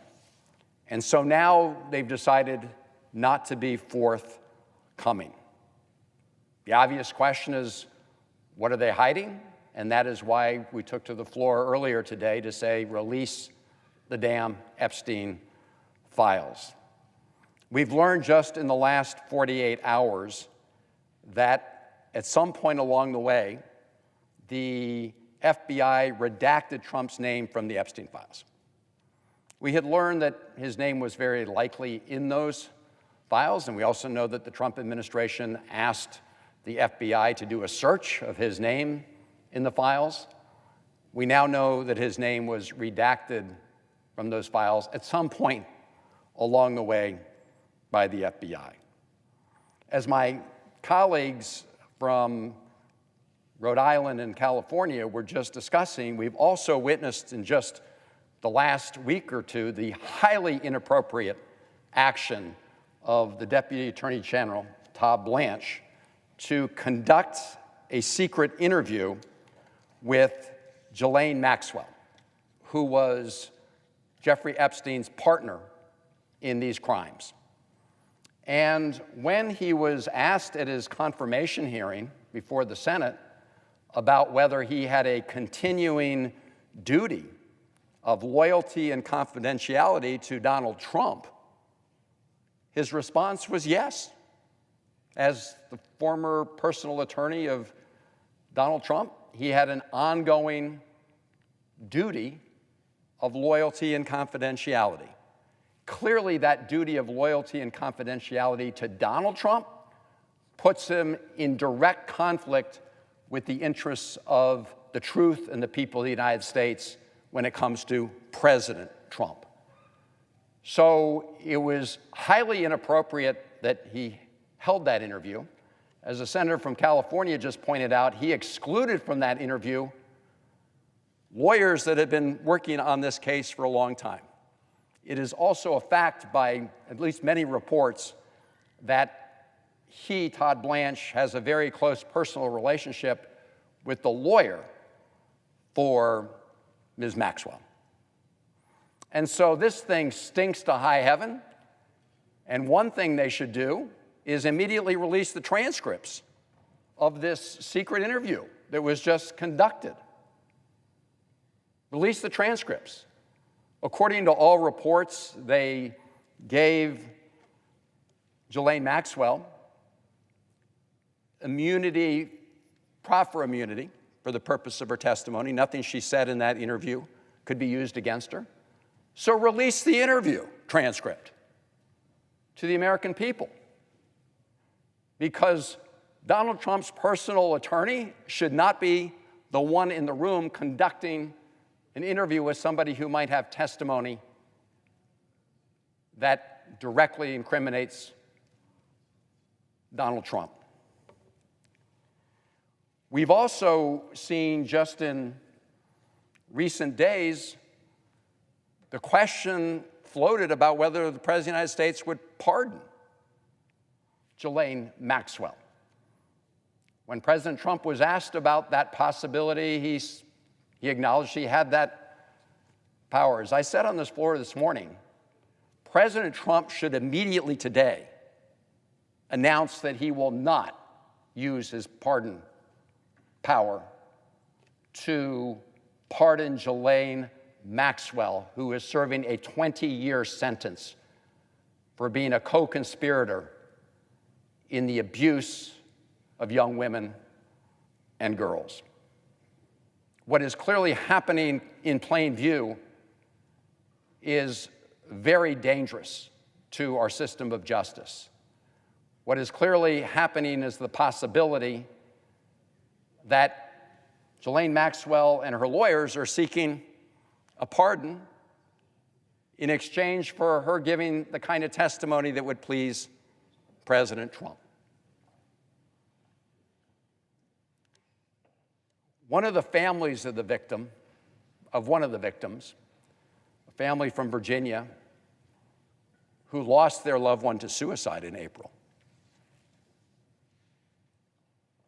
And so now they've decided not to be forthcoming. The obvious question is, what are they hiding? And that is why we took to the floor earlier today to say, release the damn Epstein files. We've learned just in the last 48 hours that at some point along the way, the FBI redacted Trump's name from the Epstein files. We had learned that his name was very likely in those files, and we also know that the Trump administration asked the FBI to do a search of his name in the files. We now know that his name was redacted from those files at some point along the way by the FBI. As my colleagues from Rhode Island and California were just discussing, we've also witnessed in just the last week or two the highly inappropriate action of the Deputy Attorney General, Todd Blanche, to conduct a secret interview with Ghislaine Maxwell, who was Jeffrey Epstein's partner in these crimes. And when he was asked at his confirmation hearing before the Senate about whether he had a continuing duty of loyalty and confidentiality to Donald Trump, his response was yes. As the former personal attorney of Donald Trump, he had an ongoing duty of loyalty and confidentiality. Clearly, that duty of loyalty and confidentiality to Donald Trump puts him in direct conflict with the interests of the truth and the people of the United States when it comes to President Trump. So it was highly inappropriate that he held that interview. As a senator from California just pointed out, he excluded from that interview lawyers that had been working on this case for a long time. It is also a fact by at least many reports that he, Todd Blanche, has a very close personal relationship with the lawyer for Ms. Maxwell. And so this thing stinks to high heaven, and one thing they should do is immediately release the transcripts of this secret interview that was just conducted. Release the transcripts. According to all reports, they gave Ghislaine Maxwell immunity, proffer immunity, for the purpose of her testimony. Nothing she said in that interview could be used against her. So release the interview transcript to the American people, because Donald Trump's personal attorney should not be the one in the room conducting an interview with somebody who might have testimony that directly incriminates Donald Trump. We've also seen just in recent days the question floated about whether the President of the United States would pardon Ghislaine Maxwell. When President Trump was asked about that possibility, he acknowledged he had that power. As I said on this floor this morning, President Trump should immediately today announce that he will not use his pardon power to pardon Ghislaine Maxwell, who is serving a 20-year sentence for being a co-conspirator in the abuse of young women and girls. What is clearly happening in plain view is very dangerous to our system of justice. What is clearly happening is the possibility that Ghislaine Maxwell and her lawyers are seeking a pardon in exchange for her giving the kind of testimony that would please President Trump. One of the families of one of the victims, a family from Virginia who lost their loved one to suicide in April,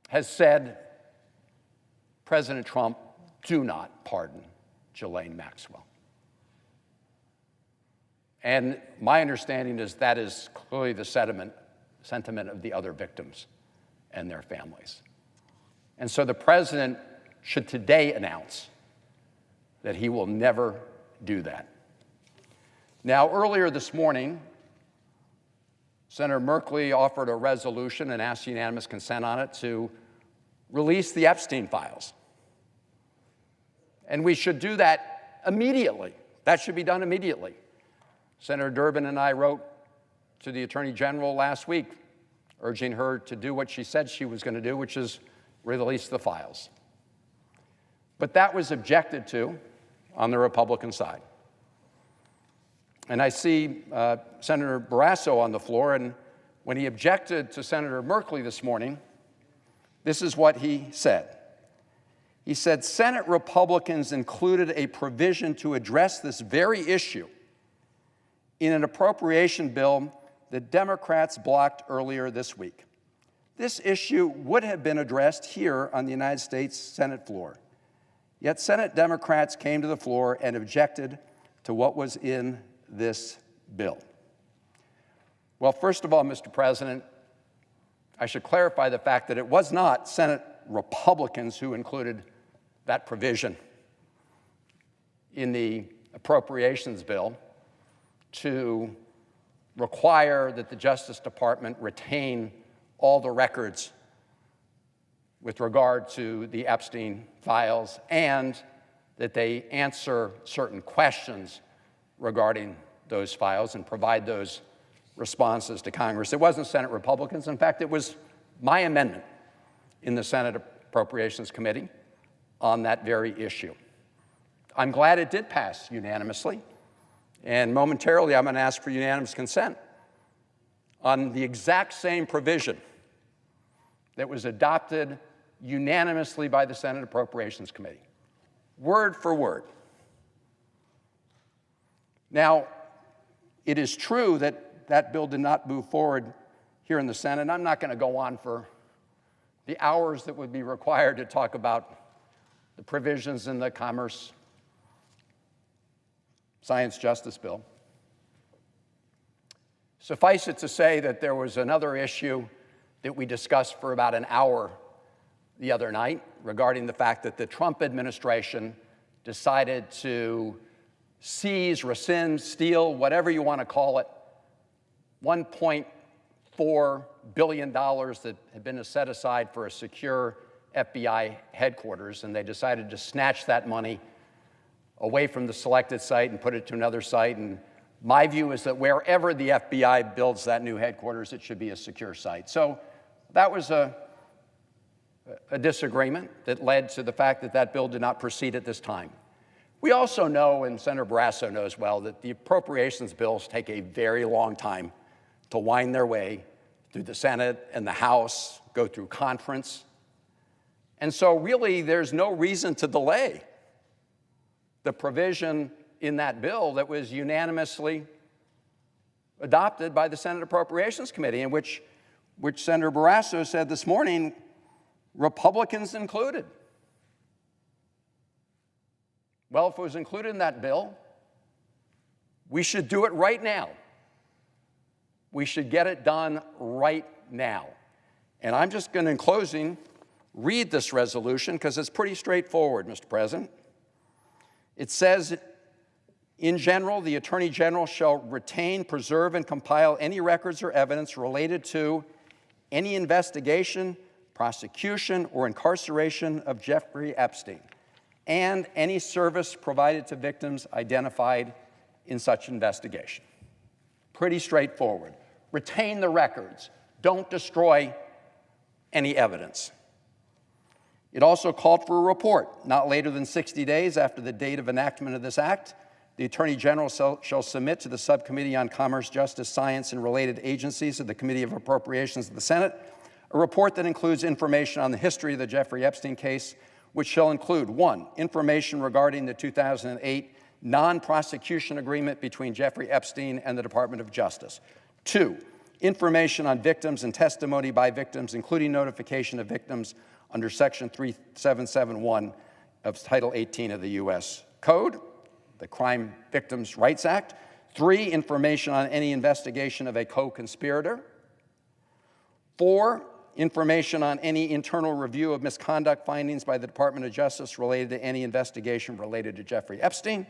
has said, President Trump, do not pardon Ghislaine Maxwell. And my understanding is that is clearly the sentiment of the other victims and their families. And so the president should today announce that he will never do that. Now, earlier this morning, Senator Merkley offered a resolution and asked unanimous consent on it to release the Epstein files. And we should do that immediately. That should be done immediately. Senator Durbin and I wrote to the Attorney General last week urging her to do what she said she was going to do, which is release the files. But that was objected to on the Republican side. And I see Senator Barrasso on the floor, and when he objected to Senator Merkley this morning, this is what he said. He said, Senate Republicans included a provision to address this very issue in an appropriation bill that Democrats blocked earlier this week. This issue would have been addressed here on the United States Senate floor. Yet Senate Democrats came to the floor and objected to what was in this bill. Well, first of all, Mr. President, I should clarify the fact that it was not Senate Republicans who included that provision in the appropriations bill to require that the Justice Department retain all the records with regard to the Epstein files and that they answer certain questions regarding those files and provide those responses to Congress. It wasn't Senate Republicans. In fact, it was my amendment in the Senate Appropriations Committee on that very issue. I'm glad it did pass unanimously, and momentarily I'm going to ask for unanimous consent on the exact same provision that was adopted unanimously by the Senate Appropriations Committee, word for word. Now, it is true that that bill did not move forward here in the Senate. I'm not going to go on for the hours that would be required to talk about the provisions in the Commerce Science Justice Bill. Suffice it to say that there was another issue that we discussed for about an hour the other night regarding the fact that the Trump administration decided to seize, rescind, steal, whatever you want to call it, $1.4 billion that had been set aside for a secure FBI headquarters, and they decided to snatch that money away from the selected site and put it to another site. And my view is that wherever the FBI builds that new headquarters, it should be a secure site. So that was a disagreement that led to the fact that that bill did not proceed at this time. We also know, and Senator Barrasso knows well, that the appropriations bills take a very long time to wind their way through the Senate and the House, go through conference. And so really there's no reason to delay the provision in that bill that was unanimously adopted by the Senate Appropriations Committee, in which Senator Barrasso said this morning, Republicans included. Well, if it was included in that bill, we should do it right now. We should get it done right now. And I'm just going to, in closing, read this resolution because it's pretty straightforward, Mr. President. It says, in general, the Attorney General shall retain, preserve, and compile any records or evidence related to any investigation, prosecution, or incarceration of Jeffrey Epstein, and any service provided to victims identified in such investigation. Pretty straightforward. Retain the records. Don't destroy any evidence. It also called for a report, not later than 60 days after the date of enactment of this act. The Attorney General shall submit to the Subcommittee on Commerce, Justice, Science, and Related Agencies of the Committee of Appropriations of the Senate a report that includes information on the history of the Jeffrey Epstein case, which shall include, 1, information regarding the 2008 non-prosecution agreement between Jeffrey Epstein and the Department of Justice. 2, information on victims and testimony by victims, including notification of victims under Section 3771 of Title 18 of the U.S. Code, the Crime Victims' Rights Act. 3, information on any investigation of a co-conspirator. 4, information on any internal review of misconduct findings by the Department of Justice related to any investigation related to Jeffrey Epstein.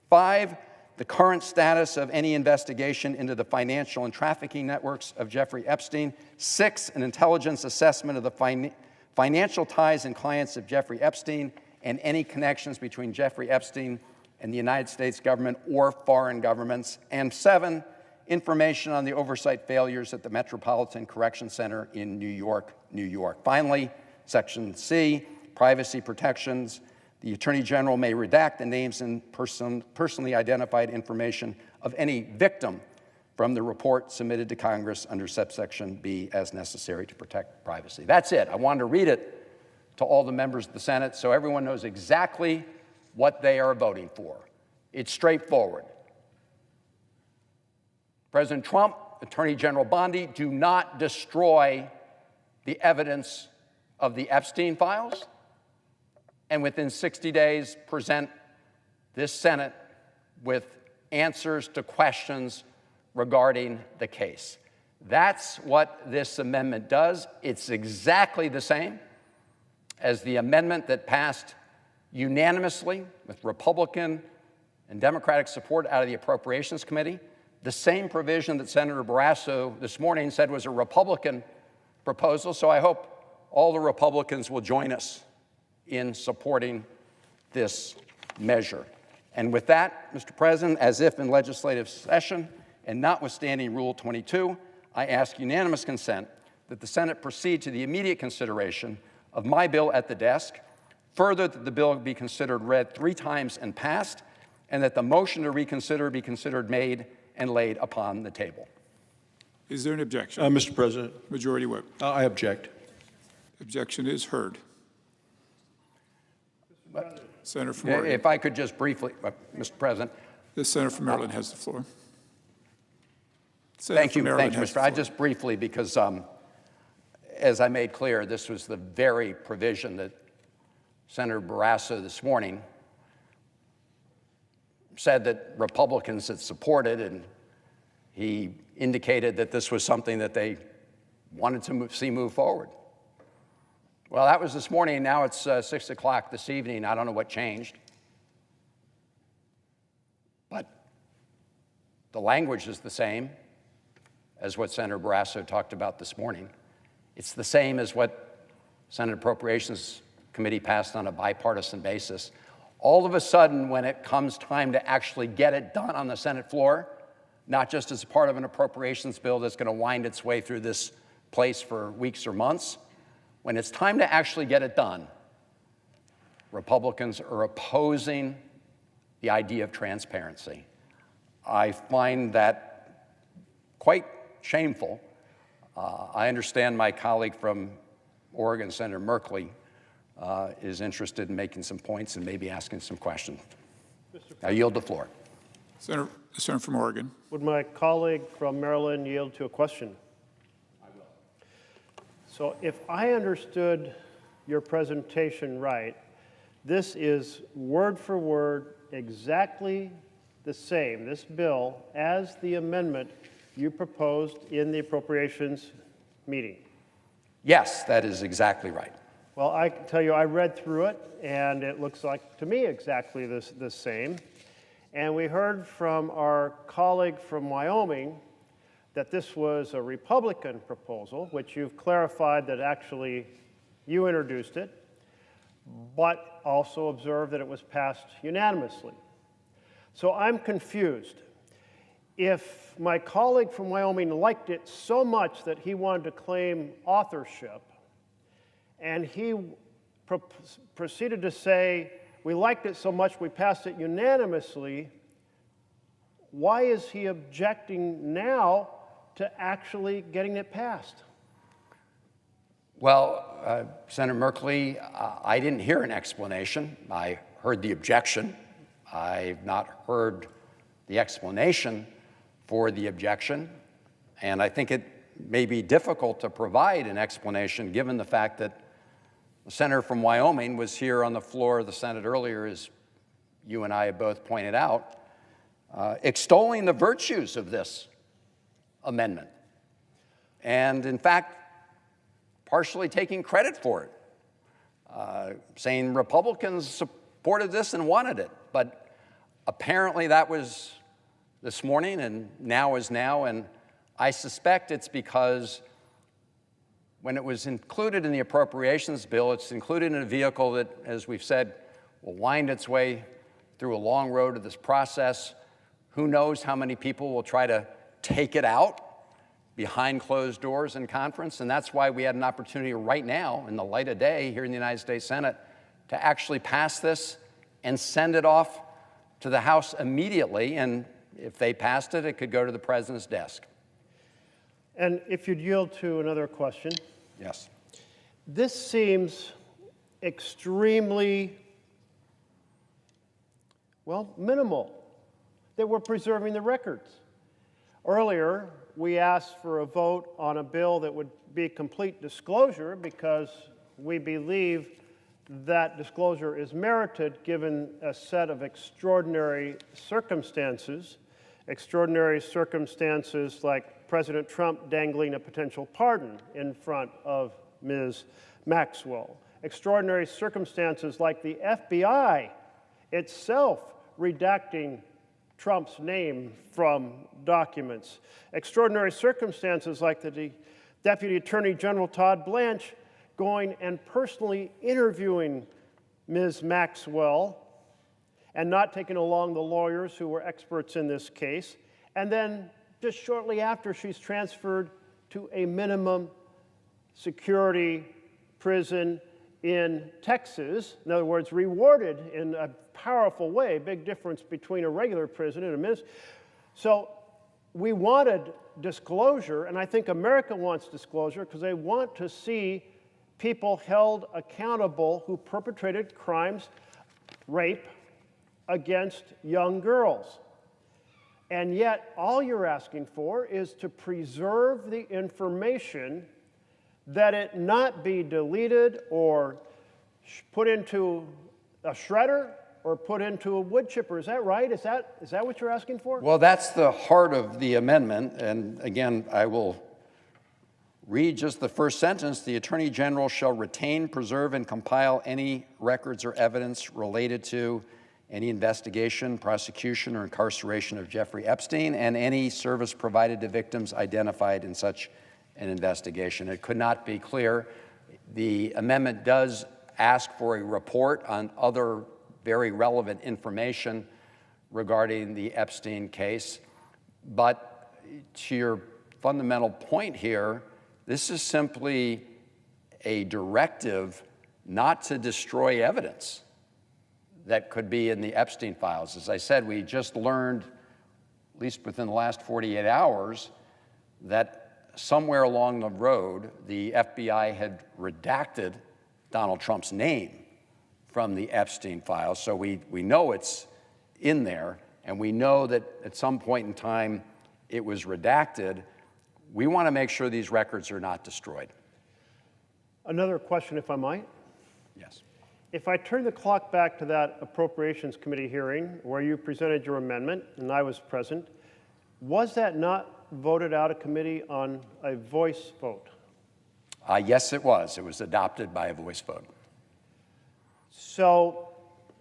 5, the current status of any investigation into the financial and trafficking networks of Jeffrey Epstein. 6, an intelligence assessment of the financial ties and clients of Jeffrey Epstein and any connections between Jeffrey Epstein and the United States government or foreign governments. And 7, information on the oversight failures at the Metropolitan Correction Center in New York, New York. Finally, Section C, privacy protections. The Attorney General may redact the names and personally identified information of any victim from the report submitted to Congress under subsection B as necessary to protect privacy. That's it. I wanted to read it to all the members of the Senate so everyone knows exactly what they are voting for. It's straightforward. President Trump, Attorney General Bondi, do not destroy the evidence of the Epstein files, and within 60 days present this Senate with answers to questions regarding the case. That's what this amendment does. It's exactly the same as the amendment that passed unanimously with Republican and Democratic support out of the Appropriations Committee, the same provision that Senator Barrasso this morning said was a Republican proposal. So I hope all the Republicans will join us in supporting this measure. And with that, Mr. President, as if in legislative session and notwithstanding Rule 22, I ask unanimous consent that the Senate proceed to the immediate consideration of my bill at the desk, further that the bill be considered read 3 times and passed, and that the motion to reconsider be considered made and laid upon the table. Is there an objection? Mr. President, Majority Whip. I object. Objection is heard. Senator from Oregon. If I could just briefly, Mr. President. The Senator from Maryland has the floor. Thank you, Mr. I just briefly, because as I made clear, this was the very provision that Senator Barrasso this morning said that Republicans had supported, and he indicated that this was something that they wanted to see move forward. Well, that was this morning, and now it's 6 o'clock this evening. I don't know what changed. But the language is the same as what Senator Barrasso talked about this morning. It's the same as what Senate Appropriations Committee passed on a bipartisan basis. All of a sudden, when it comes time to actually get it done on the Senate floor, not just as a part of an appropriations bill that's going to wind its way through this place for weeks or months, when it's time to actually get it done, Republicans are opposing the idea of transparency. I find that quite shameful. I understand my colleague from Oregon, Senator Merkley, is interested in making some points and maybe asking some questions. I yield the floor. Senator from Oregon. Would my colleague from Maryland yield to a question? I will. So if I understood your presentation right, this is word for word exactly the same, this bill, as the amendment you proposed in the appropriations meeting. Yes, that is exactly right. Well, I can tell you, I read through it, and it looks like, to me, exactly the same. And we heard from our colleague from Wyoming that this was a Republican proposal, which you've clarified that actually you introduced it, but also observed that it was passed unanimously. So I'm confused. If my colleague from Wyoming liked it so much that he wanted to claim authorship, and he proceeded to say, we liked it so much we passed it unanimously, why is he objecting now to actually getting it passed? Well, Senator Merkley, I didn't hear an explanation. I heard the objection. I've not heard the explanation for the objection, and I think it may be difficult to provide an explanation given the fact that the senator from Wyoming was here on the floor of the Senate earlier, as you and I have both pointed out, extolling the virtues of this amendment, and in fact, partially taking credit for it, saying Republicans supported this and wanted it, but apparently that was this morning and now is now, and I suspect it's because when it was included in the appropriations bill, it's included in a vehicle that, as we've said, will wind its way through a long road of this process. Who knows how many people will try to take it out behind closed doors in conference, and that's why we had an opportunity right now, in the light of day here in the United States Senate, to actually pass this and send it off to the House immediately, and if they passed it, it could go to the president's desk. And if you'd yield to another question. Yes. This seems extremely, well, minimal, that we're preserving the records. Earlier, we asked for a vote on a bill that would be complete disclosure because we believe that disclosure is merited given a set of extraordinary circumstances like President Trump dangling a potential pardon in front of Ms. Maxwell. Extraordinary circumstances like the FBI itself redacting Trump's name from documents. Extraordinary circumstances like the Deputy Attorney General Todd Blanche going and personally interviewing Ms. Maxwell and not taking along the lawyers who were experts in this case. And then just shortly after, she's transferred to a minimum security prison in Texas. In other words, rewarded in a powerful way, big difference between a regular prison and a ministry. So we wanted disclosure, and I think America wants disclosure because they want to see people held accountable who perpetrated crimes, rape, against young girls. And yet, all you're asking for is to preserve the information, that it not be deleted or put into a shredder or put into a wood chipper. Is that right? Is that what you're asking for? Well, that's the heart of the amendment. And again, I will read just the first sentence. The Attorney General shall retain, preserve, and compile any records or evidence related to any investigation, prosecution, or incarceration of Jeffrey Epstein, and any service provided to victims identified in such an investigation. It could not be clear. The amendment does ask for a report on other very relevant information regarding the Epstein case. But to your fundamental point here, this is simply a directive not to destroy evidence that could be in the Epstein files. As I said, we just learned, at least within the last 48 hours, that somewhere along the road, the FBI had redacted Donald Trump's name from the Epstein files. So we know it's in there, and we know that at some point in time it was redacted. We want to make sure these records are not destroyed. Another question, if I might. Yes. If I turn the clock back to that Appropriations Committee hearing where you presented your amendment and I was present, was that not voted out of committee on a voice vote? Yes, it was. It was adopted by a voice vote. So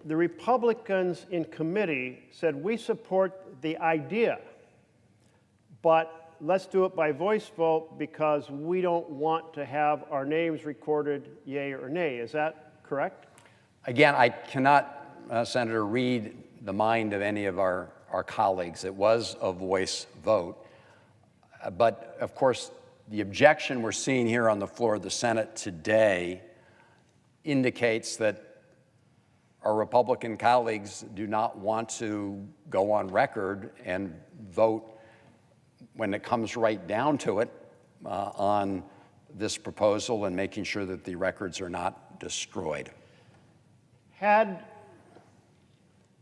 the Republicans in committee said, we support the idea, but let's do it by voice vote because we don't want to have our names recorded yea or nay. Is that correct? Again, I cannot, Senator, read the mind of any of our colleagues. It was a voice vote. But, of course, the objection we're seeing here on the floor of the Senate today indicates that our Republican colleagues do not want to go on record and vote when it comes right down to it on this proposal and making sure that the records are not destroyed. Had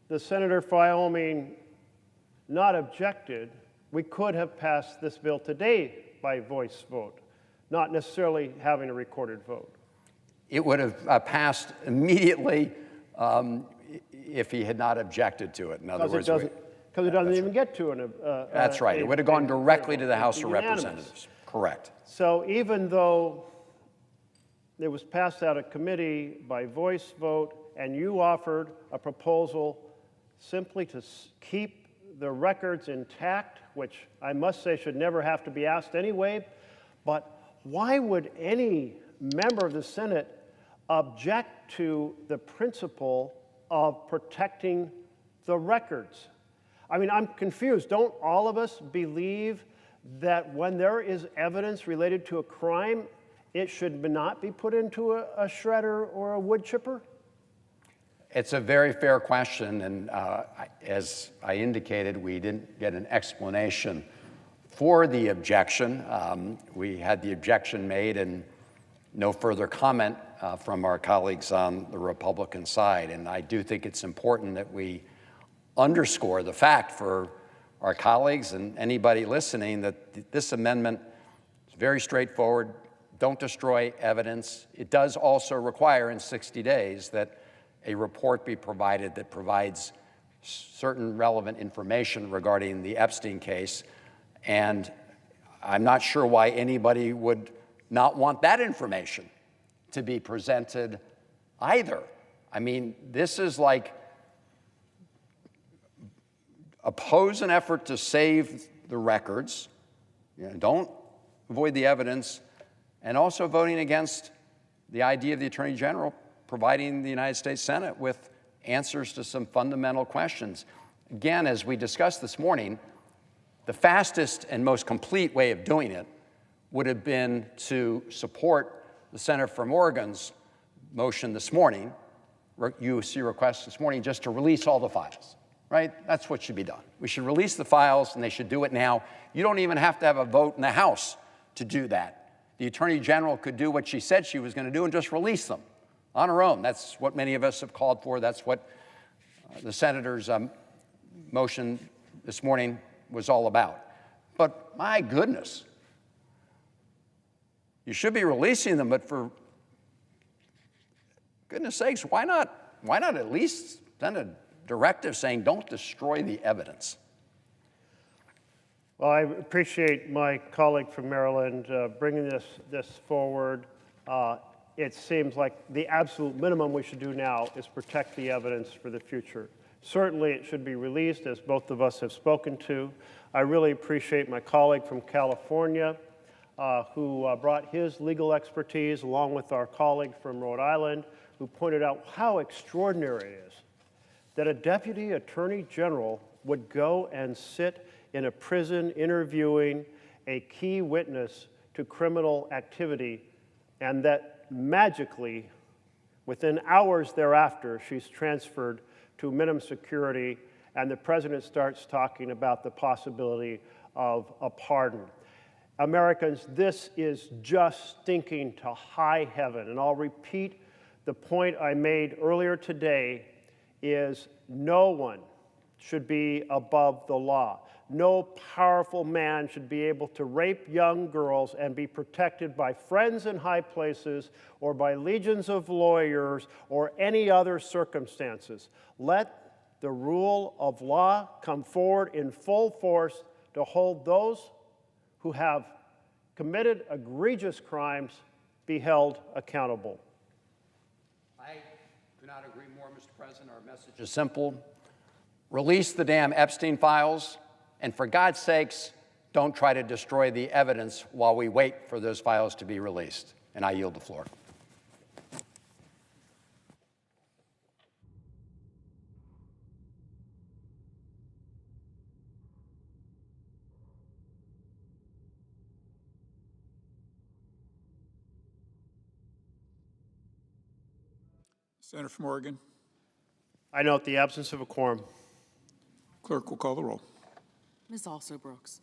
the senator from Wyoming not objected, we could have passed this bill today by voice vote, not necessarily having a recorded vote. It would have passed immediately if he had not objected to it. In other words, because it doesn't even get to that's right. It would have gone directly to the House of Representatives. Correct. So even though it was passed out of committee by voice vote, and you offered a proposal simply to keep the records intact, which I must say should never have to be asked anyway, but why would any member of the Senate object to the principle of protecting the records? I mean, I'm confused. Don't all of us believe that when there is evidence related to a crime, it should not be put into a shredder or a wood chipper? It's a very fair question, and as I indicated, we didn't get an explanation for the objection. We had the objection made and no further comment from our colleagues on the Republican side. And I do think it's important that we underscore the fact for our colleagues and anybody listening that this amendment is very straightforward. Don't destroy evidence. It does also require in 60 days that a report be provided that provides certain relevant information regarding the Epstein case. And I'm not sure why anybody would not want that information to be presented either. I mean, this is like oppose an effort to save the records, don't avoid the evidence, and also voting against the idea of the Attorney General providing the United States Senate with answers to some fundamental questions. Again, as we discussed this morning, the fastest and most complete way of doing it would have been to support the Senator from Oregon's motion this morning, UC request this morning, just to release all the files, right? That's what should be done. We should release the files, and they should do it now. You don't even have to have a vote in the House to do that. The Attorney General could do what she said she was going to do and just release them on her own. That's what many of us have called for. That's what the Senator's motion this morning was all about. But my goodness, you should be releasing them, but for goodness sakes, why not at least send a directive saying don't destroy the evidence? Well, I appreciate my colleague from Maryland bringing this forward. It seems like the absolute minimum we should do now is protect the evidence for the future. Certainly, it should be released, as both of us have spoken to. I really appreciate my colleague from California who brought his legal expertise, along with our colleague from Rhode Island, who pointed out how extraordinary it is that a deputy attorney general would go and sit in a prison interviewing a key witness to criminal activity, and that magically, within hours thereafter, she's transferred to minimum security, and the president starts talking about the possibility of a pardon. Americans, this is just stinking to high heaven, and I'll repeat the point I made earlier today is no one should be above the law. No powerful man should be able to rape young girls and be protected by friends in high places or by legions of lawyers or any other circumstances. Let the rule of law come forward in full force to hold those who have committed egregious crimes be held accountable. I do not agree more, Mr. President. Our message is simple. Release the damn Epstein files, and for God's sakes, don't try to destroy the evidence while we wait for those files to be released. And I yield the floor. Senator from Oregon. I note the absence of a quorum. Clerk will call the roll. Ms. Also Brooks.